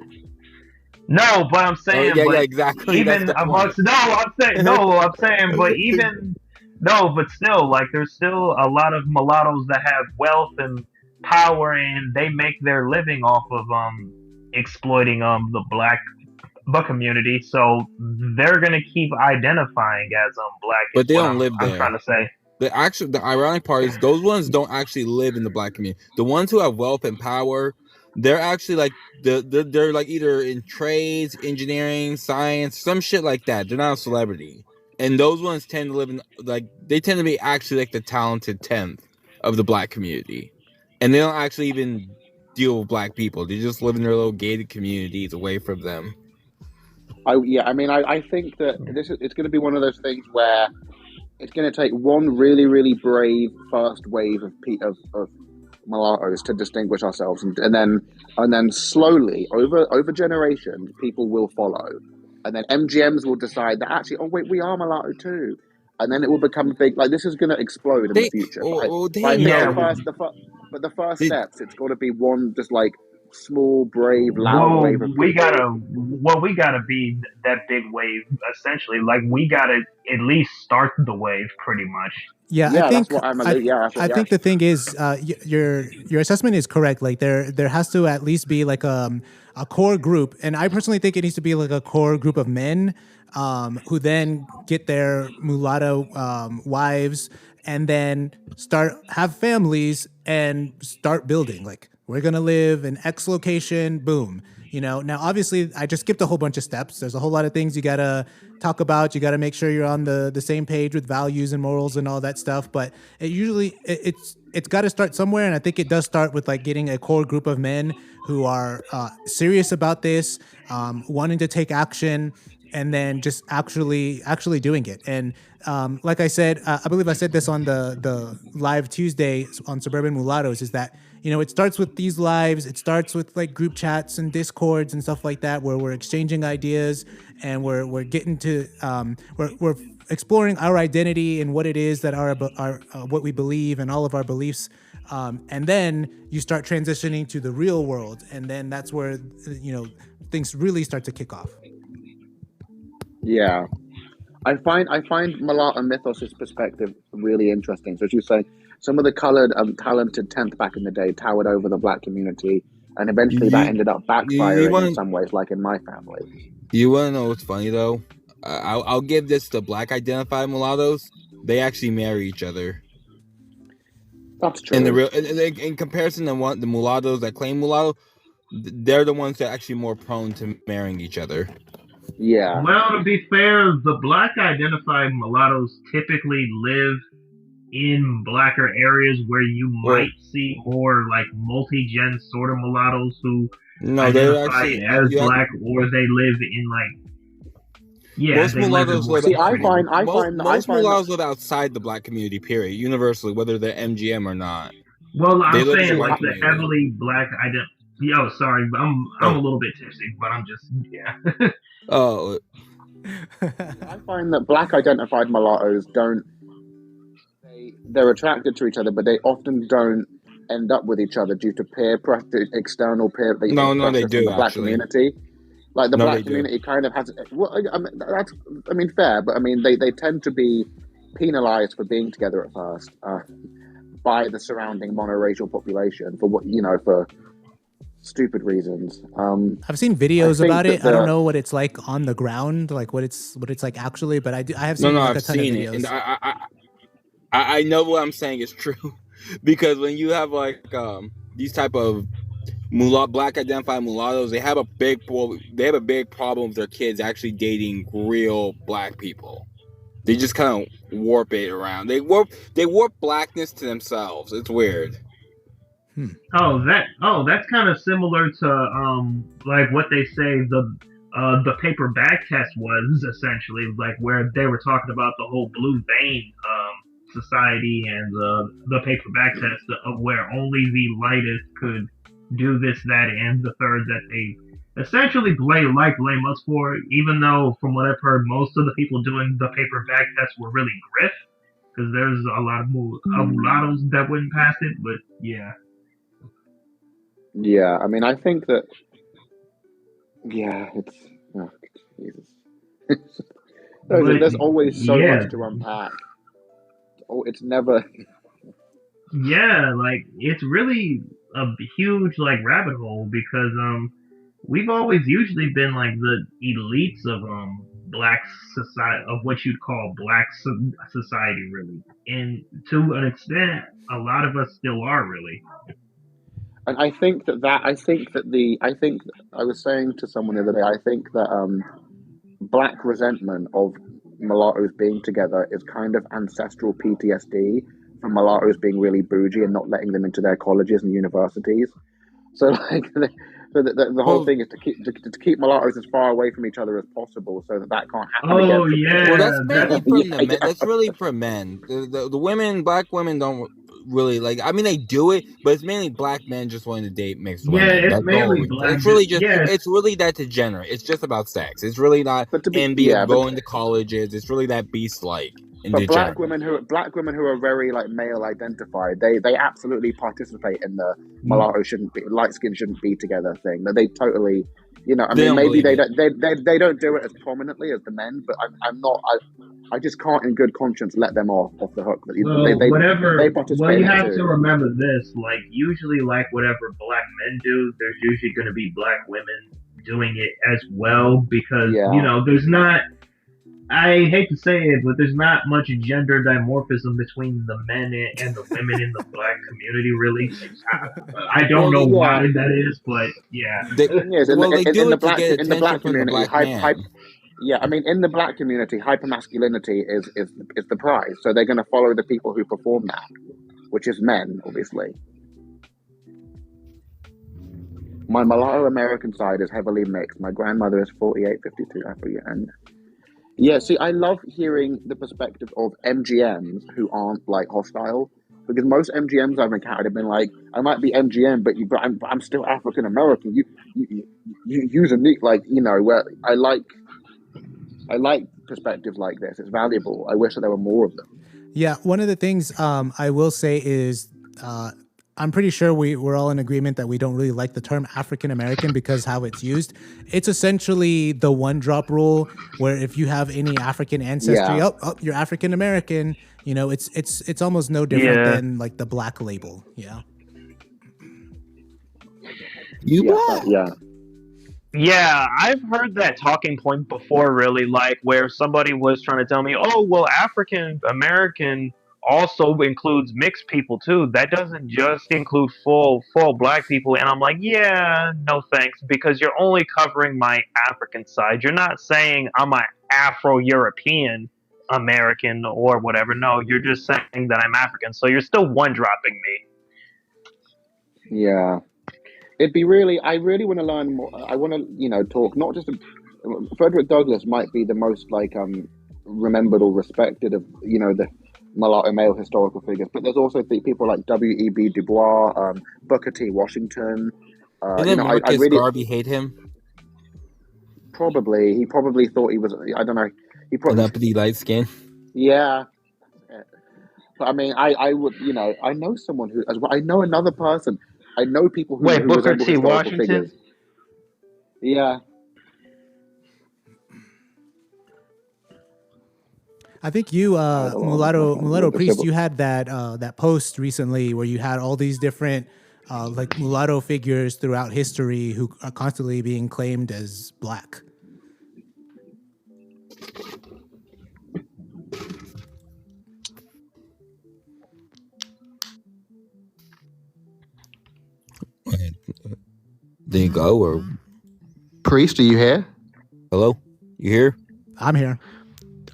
No, but I'm saying, exactly. Even but still, like, there's still a lot of mulattoes that have wealth and power, and they make their living off of exploiting the black community. So they're gonna keep identifying as black. But they don't live there. I'm trying to say. The ironic part is those ones don't actually live in the black community. The ones who have wealth and power, they're actually like they're like either in trades, engineering, science, some shit like that. They're not a celebrity, and those ones tend to live in they tend to be actually like the talented 10th of the black community, and they don't actually even deal with black people. They just live in their little gated communities away from them. I think that it's going to be one of those things where it's going to take one really, really brave first wave of mulattoes to distinguish ourselves, and then slowly over generations people will follow, and then MGMs will decide that actually, oh wait, we are mulatto too, and then it will become big. Like, this is going to explode in the future. But the first steps, it's got to be one just like small, brave, loud wave of people. We gotta be that big wave, essentially. Like, we gotta at least start the wave, pretty much. Yeah, I think think the thing is, your assessment is correct. Like, there has to at least be like a core group, and I personally think it needs to be like a core group of men who then get their mulatto wives and then have families and start building. Like, we're going to live in X location, boom. Now, obviously, I just skipped a whole bunch of steps. There's a whole lot of things you got to talk about. You got to make sure you're on the same page with values and morals and all that stuff. But it's got to start somewhere. And I think it does start with, like, getting a core group of men who are serious about this, wanting to take action, and then just actually doing it. And like I said, I believe I said this on the live Tuesday on Suburban Mulattos, is that, it starts with these lives. It starts with, like, group chats and discords and stuff like that, where we're exchanging ideas and we're getting to we're exploring our identity and what it is that our what we believe and all of our beliefs. And then you start transitioning to the real world, and then that's where things really start to kick off. Yeah, I find Mulatto Mythos' perspective really interesting. So some of the colored talented 10th back in the day towered over the black community, and eventually that ended up backfiring in some ways, like in my family. You want to know what's funny though? I'll give this to black identified mulattoes. They actually marry each other. That's true. In comparison to the mulattoes that claim mulatto, they're the ones that are actually more prone to marrying each other. Yeah. Well, to be fair, the black identified mulattoes typically live in blacker areas where you might see more like multi-gen sort of mulattoes who identify as black, or they live in most mulattoes live. Most mulattoes live outside the black community. Period. Universally, whether they're MGM or not. Well, I'm saying like the heavily black Oh, sorry, I'm a little bit tipsy, but I'm just Oh. I find that black identified mulattoes they're attracted to each other, but they often don't end up with each other due to external peer pressure they do, from the black community. Like the black community kind of has. Well, I mean, fair, but I mean, they tend to be penalized for being together at first by the surrounding monoracial population for stupid reasons. I've seen videos about it. I don't know what it's like on the ground, like what it's like actually, but I have seen a ton of videos. And I know what I'm saying is true because when you have these type of black identified mulattoes, they have a big problem with their kids actually dating real black people. They just kind of warp it around. They warp blackness to themselves. It's weird. That's kind of similar to like what they say the paper bag test was essentially, like where they were talking about the whole blue vein society and the paper bag test of where only the lightest could do this, that, and the third, that they essentially blame us for, even though from what I've heard, most of the people doing the paper bag test were really griff, because there's a lot of mulattoes that wouldn't pass it, but yeah. Yeah, I mean, I think that, it's, Jesus. There's always so much to unpack. It's never... Yeah, like, it's really a huge, like, rabbit hole, because, we've always usually been, like, the elites of, black society, of what you'd call black society, really. And to an extent, a lot of us still are, really. And I think I was saying to someone the other day, I think that black resentment of mulattoes being together is kind of ancestral PTSD from mulattoes being really bougie and not letting them into their colleges and universities. So like the whole thing is to keep mulattoes as far away from each other as possible, so that can't happen. Oh yeah, well, that's mainly from the men. That's really for men. The women, black women don't really like. I mean, they do it, but it's mainly black men just wanting to date mixed women. Yeah, it's mainly black. It's really just. Yeah. It's really that degenerate. It's just about sex. It's really not going to colleges. It's really that beast-like. But black women who are very like male identified, they absolutely participate in the mulatto light skin shouldn't be together thing. That they totally, I mean, maybe they don't do it as prominently as the men, but I just can't in good conscience let them off the hook. They participate. Well, you have to remember this. Like usually, like whatever black men do, there's usually going to be black women doing it as well, because there's not. I hate to say it, but there's not much gender dimorphism between the men and the women in the black community, really. I don't know why that is, but yeah. In the black community, I mean, in the black community, hypermasculinity is the prize. So they're going to follow the people who perform that, which is men, obviously. My mulatto American side is heavily mixed. My grandmother is 48, 52 Afro, yeah, see, I love hearing the perspective of MGMs who aren't like hostile, because most MGMs I've encountered have been like, I might be MGM, but I'm still African American. You use a neat, like, where I like perspectives like this. It's valuable. I wish that there were more of them. Yeah, one of the things I will say is I'm pretty sure we're all in agreement that we don't really like the term African American because how it's used. It's essentially the one drop rule where if you have any African ancestry, you're African American. You know, it's almost no different than like the black label. Yeah. Yeah, I've heard that talking point before, really, like where somebody was trying to tell me, oh, well, African American also includes mixed people too. That doesn't just include full black people. And I'm like, yeah, no thanks, because you're only covering my African side. You're not saying I'm an Afro-European American or whatever. No, you're just saying that I'm African. So you're still one-dropping me. Yeah. It'd be really, I really want to learn more. I want to, talk, not just, Frederick Douglass might be the most, remembered or respected of, the mulatto male historical figures, but there's also people like W.E.B. Du Bois, Booker T. Washington. Didn't Marcus Garvey hate him? Probably. He probably thought he was, I don't know. He probably... An uppity light skin? Yeah. But I mean, I would, I know someone who, as well, I know another person. I know people who Booker T. Washington? Figures. Yeah. I think you, Mulatto Priest, you had that post recently where you had all these different mulatto figures throughout history who are constantly being claimed as black. There you go. Or Priest, are you here? Hello, you here? I'm here.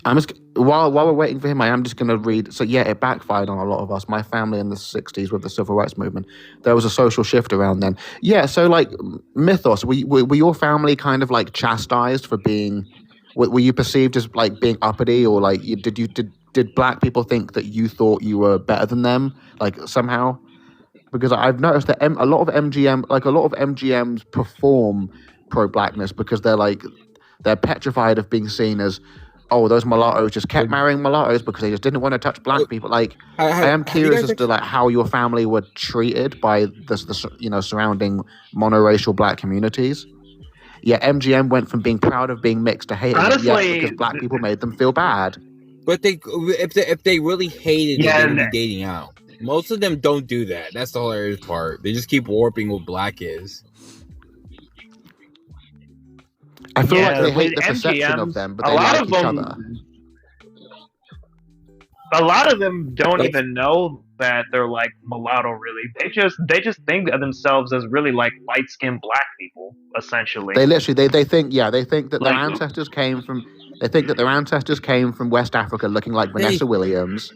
I'm just while we're waiting for him, I am just going to read. So yeah, it backfired on a lot of us. My family in the '60s with the civil rights movement, there was a social shift around then. Yeah, so mythos. Were your family kind of chastised for being? Were you perceived as being uppity, or did black people think that you thought you were better than them, somehow? Because I've noticed that a lot of MGMs perform pro-blackness because they're petrified of being seen as, oh, those mulattoes just kept marrying mulattoes because they just didn't want to touch black people. I am curious as to how your family were treated by the surrounding monoracial black communities. Yeah, MGM went from being proud of being mixed to hating it because black people made them feel bad. But if they really hated it, they would be dating out. Most of them don't do that. That's the hilarious part. They just keep warping what black is. I feel like they hate the perception of them, but they like each other. A lot of them don't even know that they're mulatto. Really, they just think of themselves as really light-skinned black people. Essentially, they literally they think that their ancestors came from. They think that their ancestors came from West Africa, looking like Vanessa Williams.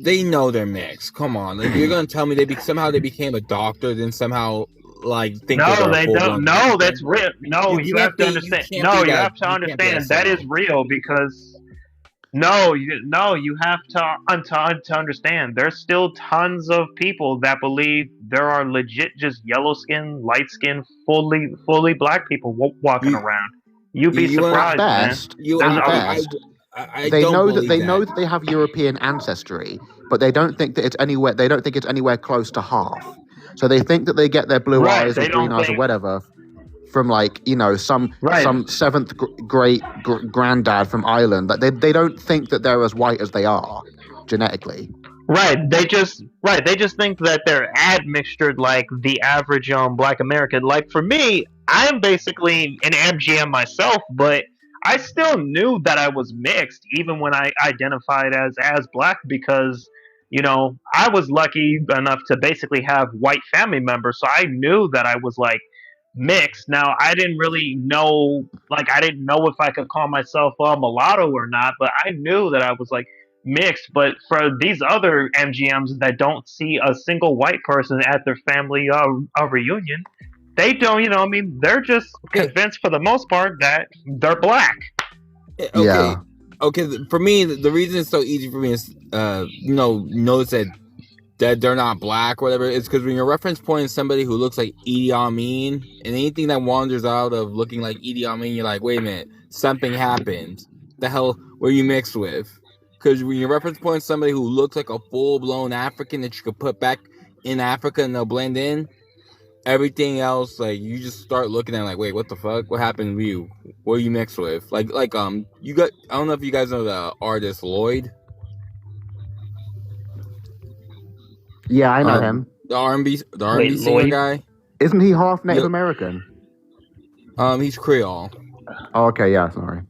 They know they're mixed. Come on, you're gonna tell me somehow they became a doctor, then somehow think no, they don't. No, that's real. No, you have to understand. No, you have to understand that is real because you have to understand. There's still tons of people that believe there are legit just yellow skin, light skin, fully black people walking around. You'd be surprised, man. They know that they have European ancestry, but they don't think that it's anywhere. They don't think it's anywhere close to half. So they think that they get their blue eyes or green eyes or whatever from some seventh great granddad from Ireland. They don't think that they're as white as they are genetically. Right. They just think that they're admixtured like the average black American. For me, I'm basically an MGM myself, but I still knew that I was mixed even when I identified as black because, I was lucky enough to basically have white family members. So I knew that I was mixed. Now, I didn't really know, I didn't know if I could call myself a mulatto or not, but I knew that I was mixed. But for these other MGMs that don't see a single white person at their family reunion, they don't, they're just convinced for the most part that they're black. Okay. Okay, for me, the reason it's so easy for me is, notice that they're not black or whatever, is because when you're reference pointing somebody who looks like Idi Amin, and anything that wanders out of looking like Idi Amin, you're like, wait a minute, something happened. The hell were you mixed with? Because when you reference point somebody who looks like a full-blown African that you could put back in Africa and they'll blend in, everything else, like, you just start looking at like, wait, what the fuck? What happened to you? What are you mixed with? Like, you got, I don't know if you guys know the artist Lloyd. Yeah, I know him. The R&B singer Lloyd? guy. Isn't he half Native American? He's Creole. Oh, okay, yeah, sorry.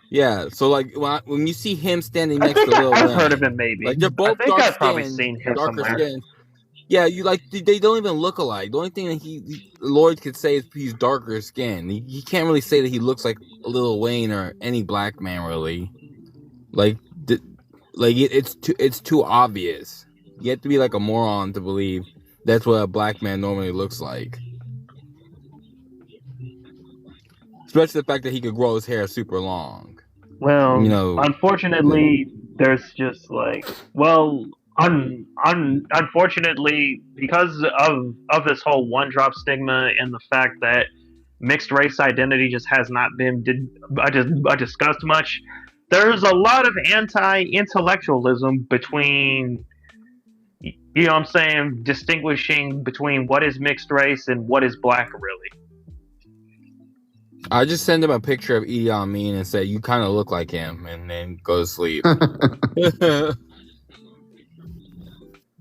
Yeah, so like when you see him standing next to Lil I've Wayne, heard of him maybe. like they're both I've dark probably skin, seen him darker somewhere. skin. Yeah, you like they don't even look alike. The only thing that Lloyd could say is he's darker skin. He can't really say that he looks like Lil Wayne or any black man really. It's too obvious. You have to be like a moron to believe that's what a black man normally looks like. Especially the fact that he could grow his hair super long. Well, unfortunately, there's just like, unfortunately, because of this whole one-drop stigma and the fact that mixed race identity just has not been discussed much, there's a lot of anti-intellectualism between, you know what I'm saying, distinguishing between what is mixed race and what is black, really. I just send him a picture of Idi Amin and say, you kind of look like him, and then go to sleep.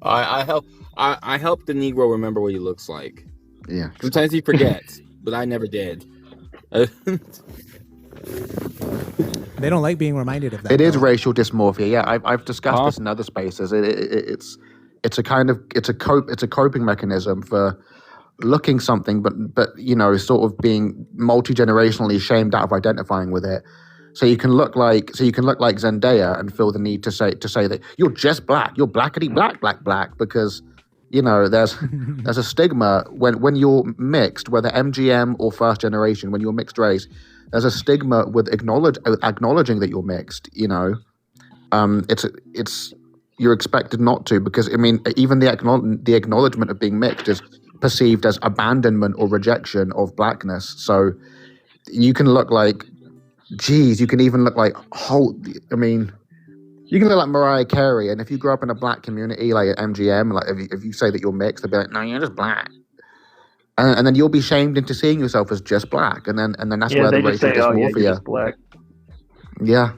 I help the Negro remember what he looks like. Yeah. Sometimes he forgets, but I never did. They don't like being reminded of that. It is racial dysmorphia. Yeah, I've discussed this in other spaces. It's a coping mechanism for looking something, but sort of being multi-generationally shamed out of identifying with it. So you can look like Zendaya and feel the need to say that you're just black, you're blackity black, because there's a stigma when you're mixed, whether MGM or first generation, when you're mixed race, there's a stigma with acknowledging that you're mixed. It's you're expected not to, because even the acknowledgement of being mixed is perceived as abandonment or rejection of blackness. So you can look like, you can even look like you can look like Mariah Carey, and if you grow up in a black community like at MGM, like if you say that you're mixed, they'll be like, no, you're just black, and then you'll be shamed into seeing yourself as just black, and then that's where the racial dysmorphia. Black. Yeah.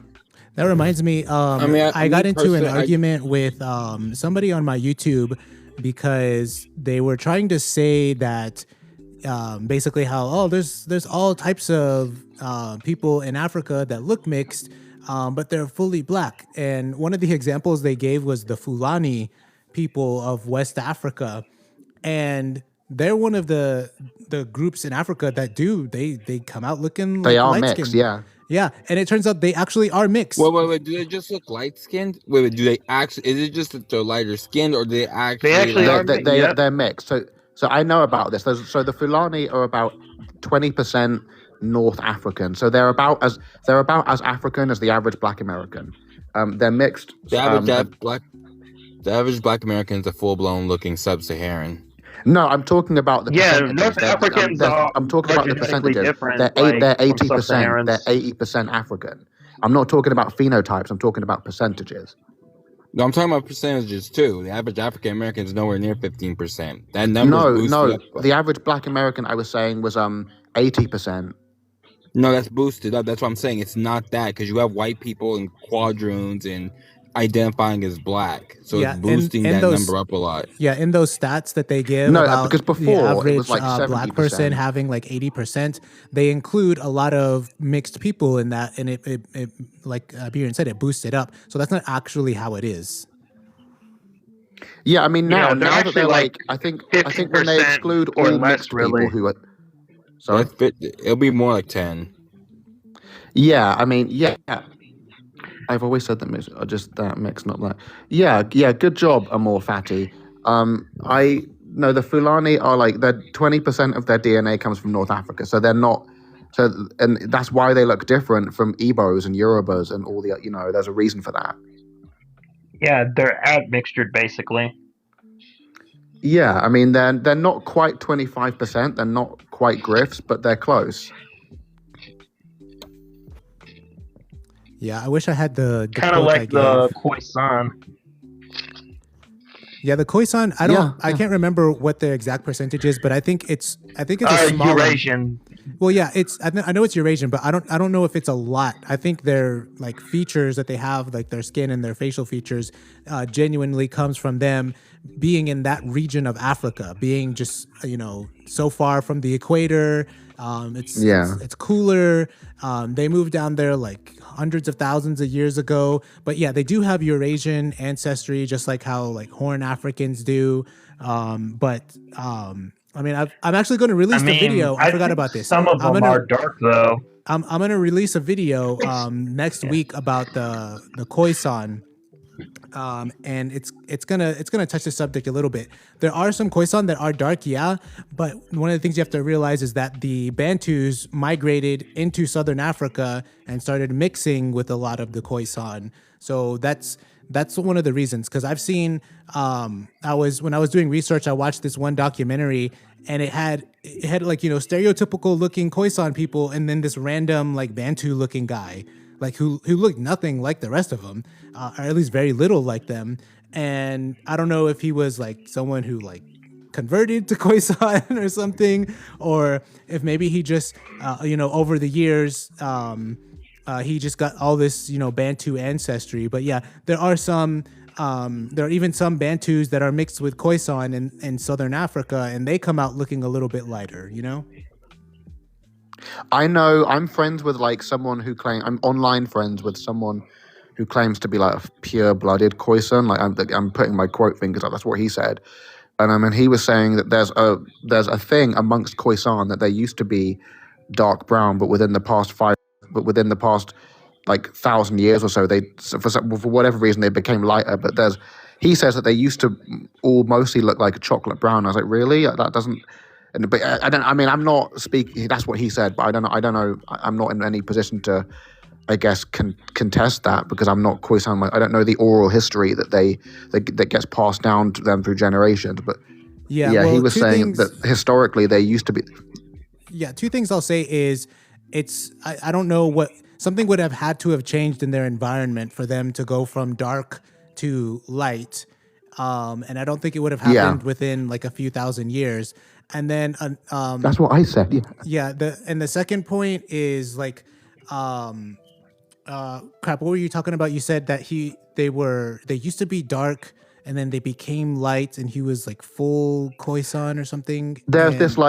That reminds me, I got into an argument with somebody on my YouTube because they were trying to say that basically how, there's all types of people in Africa that look mixed, but they're fully black. And one of the examples they gave was the Fulani people of West Africa. And they're one of the groups in Africa that they come out looking like light-skinned. Yeah. Yeah, and it turns out they actually are mixed. Wait, do they just look light-skinned? Wait, do they actually, is it just that they're lighter skinned, or do they actually are they're mixed. So I know about this. So the Fulani are about 20% North African. So they're about as African as the average Black American. They're mixed. The average Black American is a full-blown looking sub-Saharan. No, I'm talking about the percentages. North Africans I'm talking about the percentages. They're 80%. They're 80% African. I'm not talking about phenotypes. I'm talking about percentages. No, I'm talking about percentages too. The average African American is nowhere near 15%. That number no. The average Black American I was saying was 80%. No, that's boosted up. That's what I'm saying. It's not that, because you have white people in quadroons and identifying as black, so it's boosting that number up a lot. Yeah, in those stats that they give about because before the average it was like 70%. Black person having like 80%, they include a lot of mixed people in that, and it like Iberian said, it boosts it up. So that's not actually how it is. Yeah, now that they're like I think when they exclude all mixed people who are, sorry, it'll be more like 10. Yeah, I've always said that mix, not black. Yeah, good job, Amor Fati. I know the Fulani are like, they're 20% of their DNA comes from North Africa, so they're not. So, and that's why they look different from Igbos and Yorubas and all the, there's a reason for that. Yeah, they're admixtured basically. Yeah, they're not quite 25%. They're not quite Griffs, but they're close. Yeah, I wish I had the kind of quote I like gave. the Khoisan. Yeah, the Khoisan. I can't remember what the exact percentage is, but I think it's a small Eurasian. Well, yeah, I know it's Eurasian, but I don't know if it's a lot. I think their like features that they have, like their skin and their facial features, genuinely comes from them being in that region of Africa, being just so far from the equator. It's cooler. They moved down there like hundreds of thousands of years ago. But yeah, they do have Eurasian ancestry, just like how like Horn Africans do. I mean, I'm actually going to release the video. I forgot about this. Some of them are dark, though. I'm going to release a video next week about the Khoisan, and it's gonna touch the subject a little bit. There are some Khoisan that are dark, yeah, but one of the things you have to realize is that the Bantus migrated into southern Africa and started mixing with a lot of the Khoisan. So that's one of the reasons. Because I've seen, when I was doing research, I watched this one documentary, and it had like stereotypical looking Khoisan people, and then this random like Bantu looking guy, like who looked nothing like the rest of them, or at least very little like them. And I don't know if he was like someone who like converted to Khoisan or something, or if maybe he just over the years he just got all this Bantu ancestry. But yeah, there are even some Bantus that are mixed with Khoisan in southern Africa, and they come out looking a little bit lighter, I know I'm friends with like someone who I'm online friends with someone who claims to be like a pure-blooded Khoisan. Like I'm putting my quote fingers up. That's what he said. And I mean, he was saying that there's a thing amongst Khoisan that they used to be dark brown, but within the past like 1,000 years or so, for whatever reason they became lighter. But he says that they used to all mostly look like a chocolate brown. I was like, really? That doesn't. But I don't. I mean, I'm not speaking. That's what he said, but I don't know. I don't know. I'm not in any position to, I guess, contest that because I'm not Khoisan. I don't know the oral history that gets passed down to them through generations. But well, he was saying that historically they used to be. Yeah, two things I'll say is, I don't know what something would have had to have changed in their environment for them to go from dark to light, and I don't think it would have happened within like a few thousand years. And then that's what I said. Yeah. The second point is like, crap. What were you talking about? You said that they used to be dark and then they became light, and he was like full Khoisan or something. There's this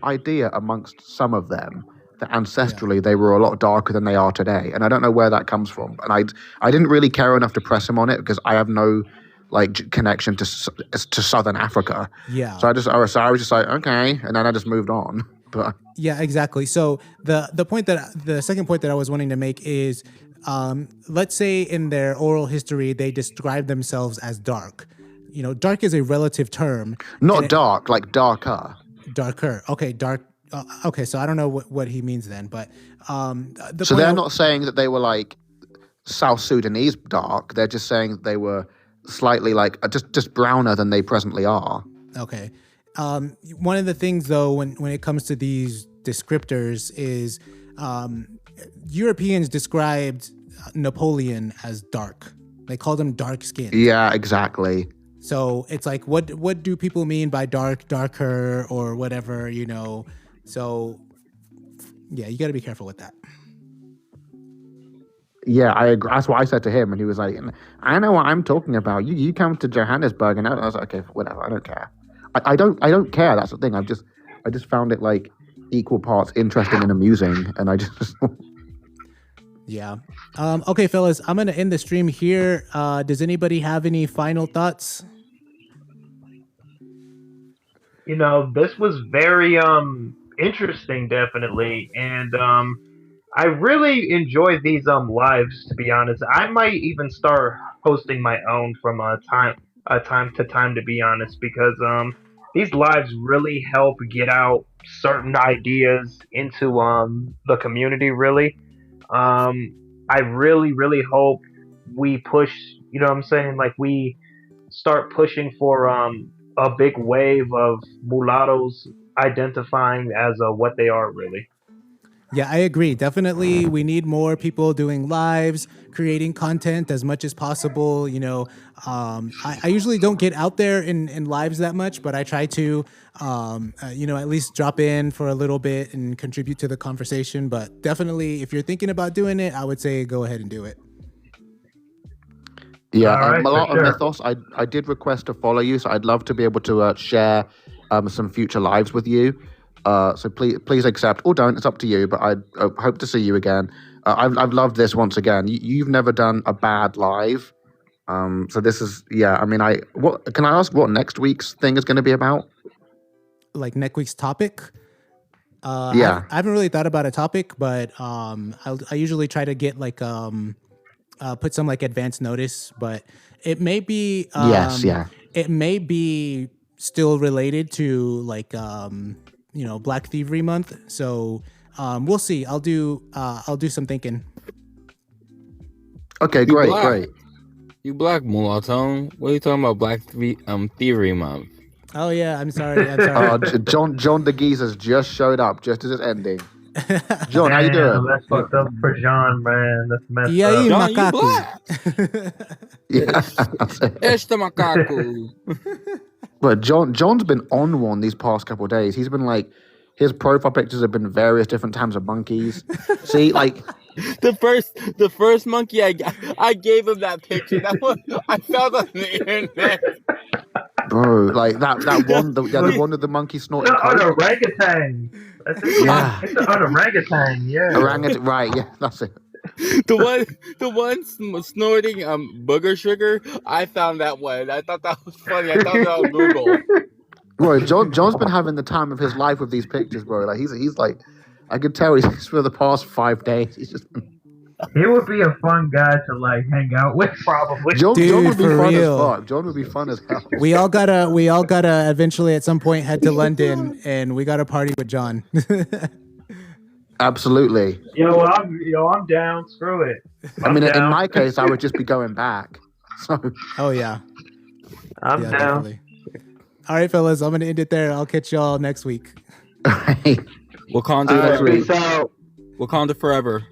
idea amongst some of them that ancestrally they were a lot darker than they are today, and I don't know where that comes from. And I didn't really care enough to press him on it because I have no like connection to Southern Africa. Yeah. So I was just like, okay, and then I just moved on. But yeah, exactly. So the second point that I was wanting to make is, let's say in their oral history they describe themselves as dark. Dark is a relative term. Not dark, like darker. Darker. Okay, dark. Okay, so I don't know what he means then, but so they're not saying that they were like South Sudanese dark. They're just saying that they were slightly like just browner than they presently are. Okay. One of the things though, when it comes to these descriptors is, Europeans described Napoleon as dark. They called him dark skinned. Yeah, exactly. So it's like, what do people mean by darker or whatever, So yeah, you got to be careful with that. Yeah, I agree. That's what I said to him, and he was like, "I know what I'm talking about. You come to Johannesburg," and I was like, "Okay, whatever. I don't care. I don't care. That's the thing. I just found it like equal parts interesting and amusing, and I just." Yeah. Okay, fellas, I'm gonna end the stream here. Does anybody have any final thoughts? This was very interesting, definitely, and I really enjoy these lives, to be honest. I might even start hosting my own from time to time, to be honest, because these lives really help get out certain ideas into the community, really. I really hope we push, what I'm saying, like we start pushing for a big wave of mulattoes identifying as what they are, really. Yeah, I agree. Definitely, we need more people doing lives, creating content as much as possible. I usually don't get out there in lives that much, but I try to, at least drop in for a little bit and contribute to the conversation. But definitely, if you're thinking about doing it, I would say go ahead and do it. Yeah, right, Mulatto sure. Mythos, I did request to follow you, so I'd love to be able to share some future lives with you. So please accept or don't. It's up to you. But I hope to see you again. I've loved this once again. You've never done a bad live. So this is what can I ask? What next week's thing is going to be about? Like next week's topic. Yeah, I haven't really thought about a topic, but I usually try to get like put some like advance notice. But it may be it may be still related to like Black Thievery Month. So we'll see. I'll do some thinking. Okay, great. You black mulatto. What are you talking about? Black Thievery Month. Oh yeah, I'm sorry. John the Geezer's just showed up just as it's ending. John, how you doing? That's fucked up for John, man. That's messed up. John, you black. Yeah. It's the macaco. But John's been on one these past couple of days. He's been like, his profile pictures have been various different types of monkeys. See, like the first monkey I gave him that picture. That one I found on the internet. Bro, like that one, the one of the monkey snorting. It's an orangutan. Yeah, it's an orangutan. Yeah, orangutan. Right, yeah, that's it. The one snorting booger sugar. I found that one. I thought that was funny. I found it on Google. Bro, John's been having the time of his life with these pictures, bro. Like he's like, I could tell he's for the past 5 days. He's just. He would be a fun guy to like hang out with, probably. John would be fun real. as fuck. John would be fun as hell. We all gotta eventually at some point head to London and we gotta party with John. Absolutely. I'm down. Screw it. I mean, in my case, I would just be going back. So. Oh yeah. I'm down. Definitely. All right, fellas, I'm gonna end it there. I'll catch y'all next week. Right. Wakanda forever. Wakanda forever.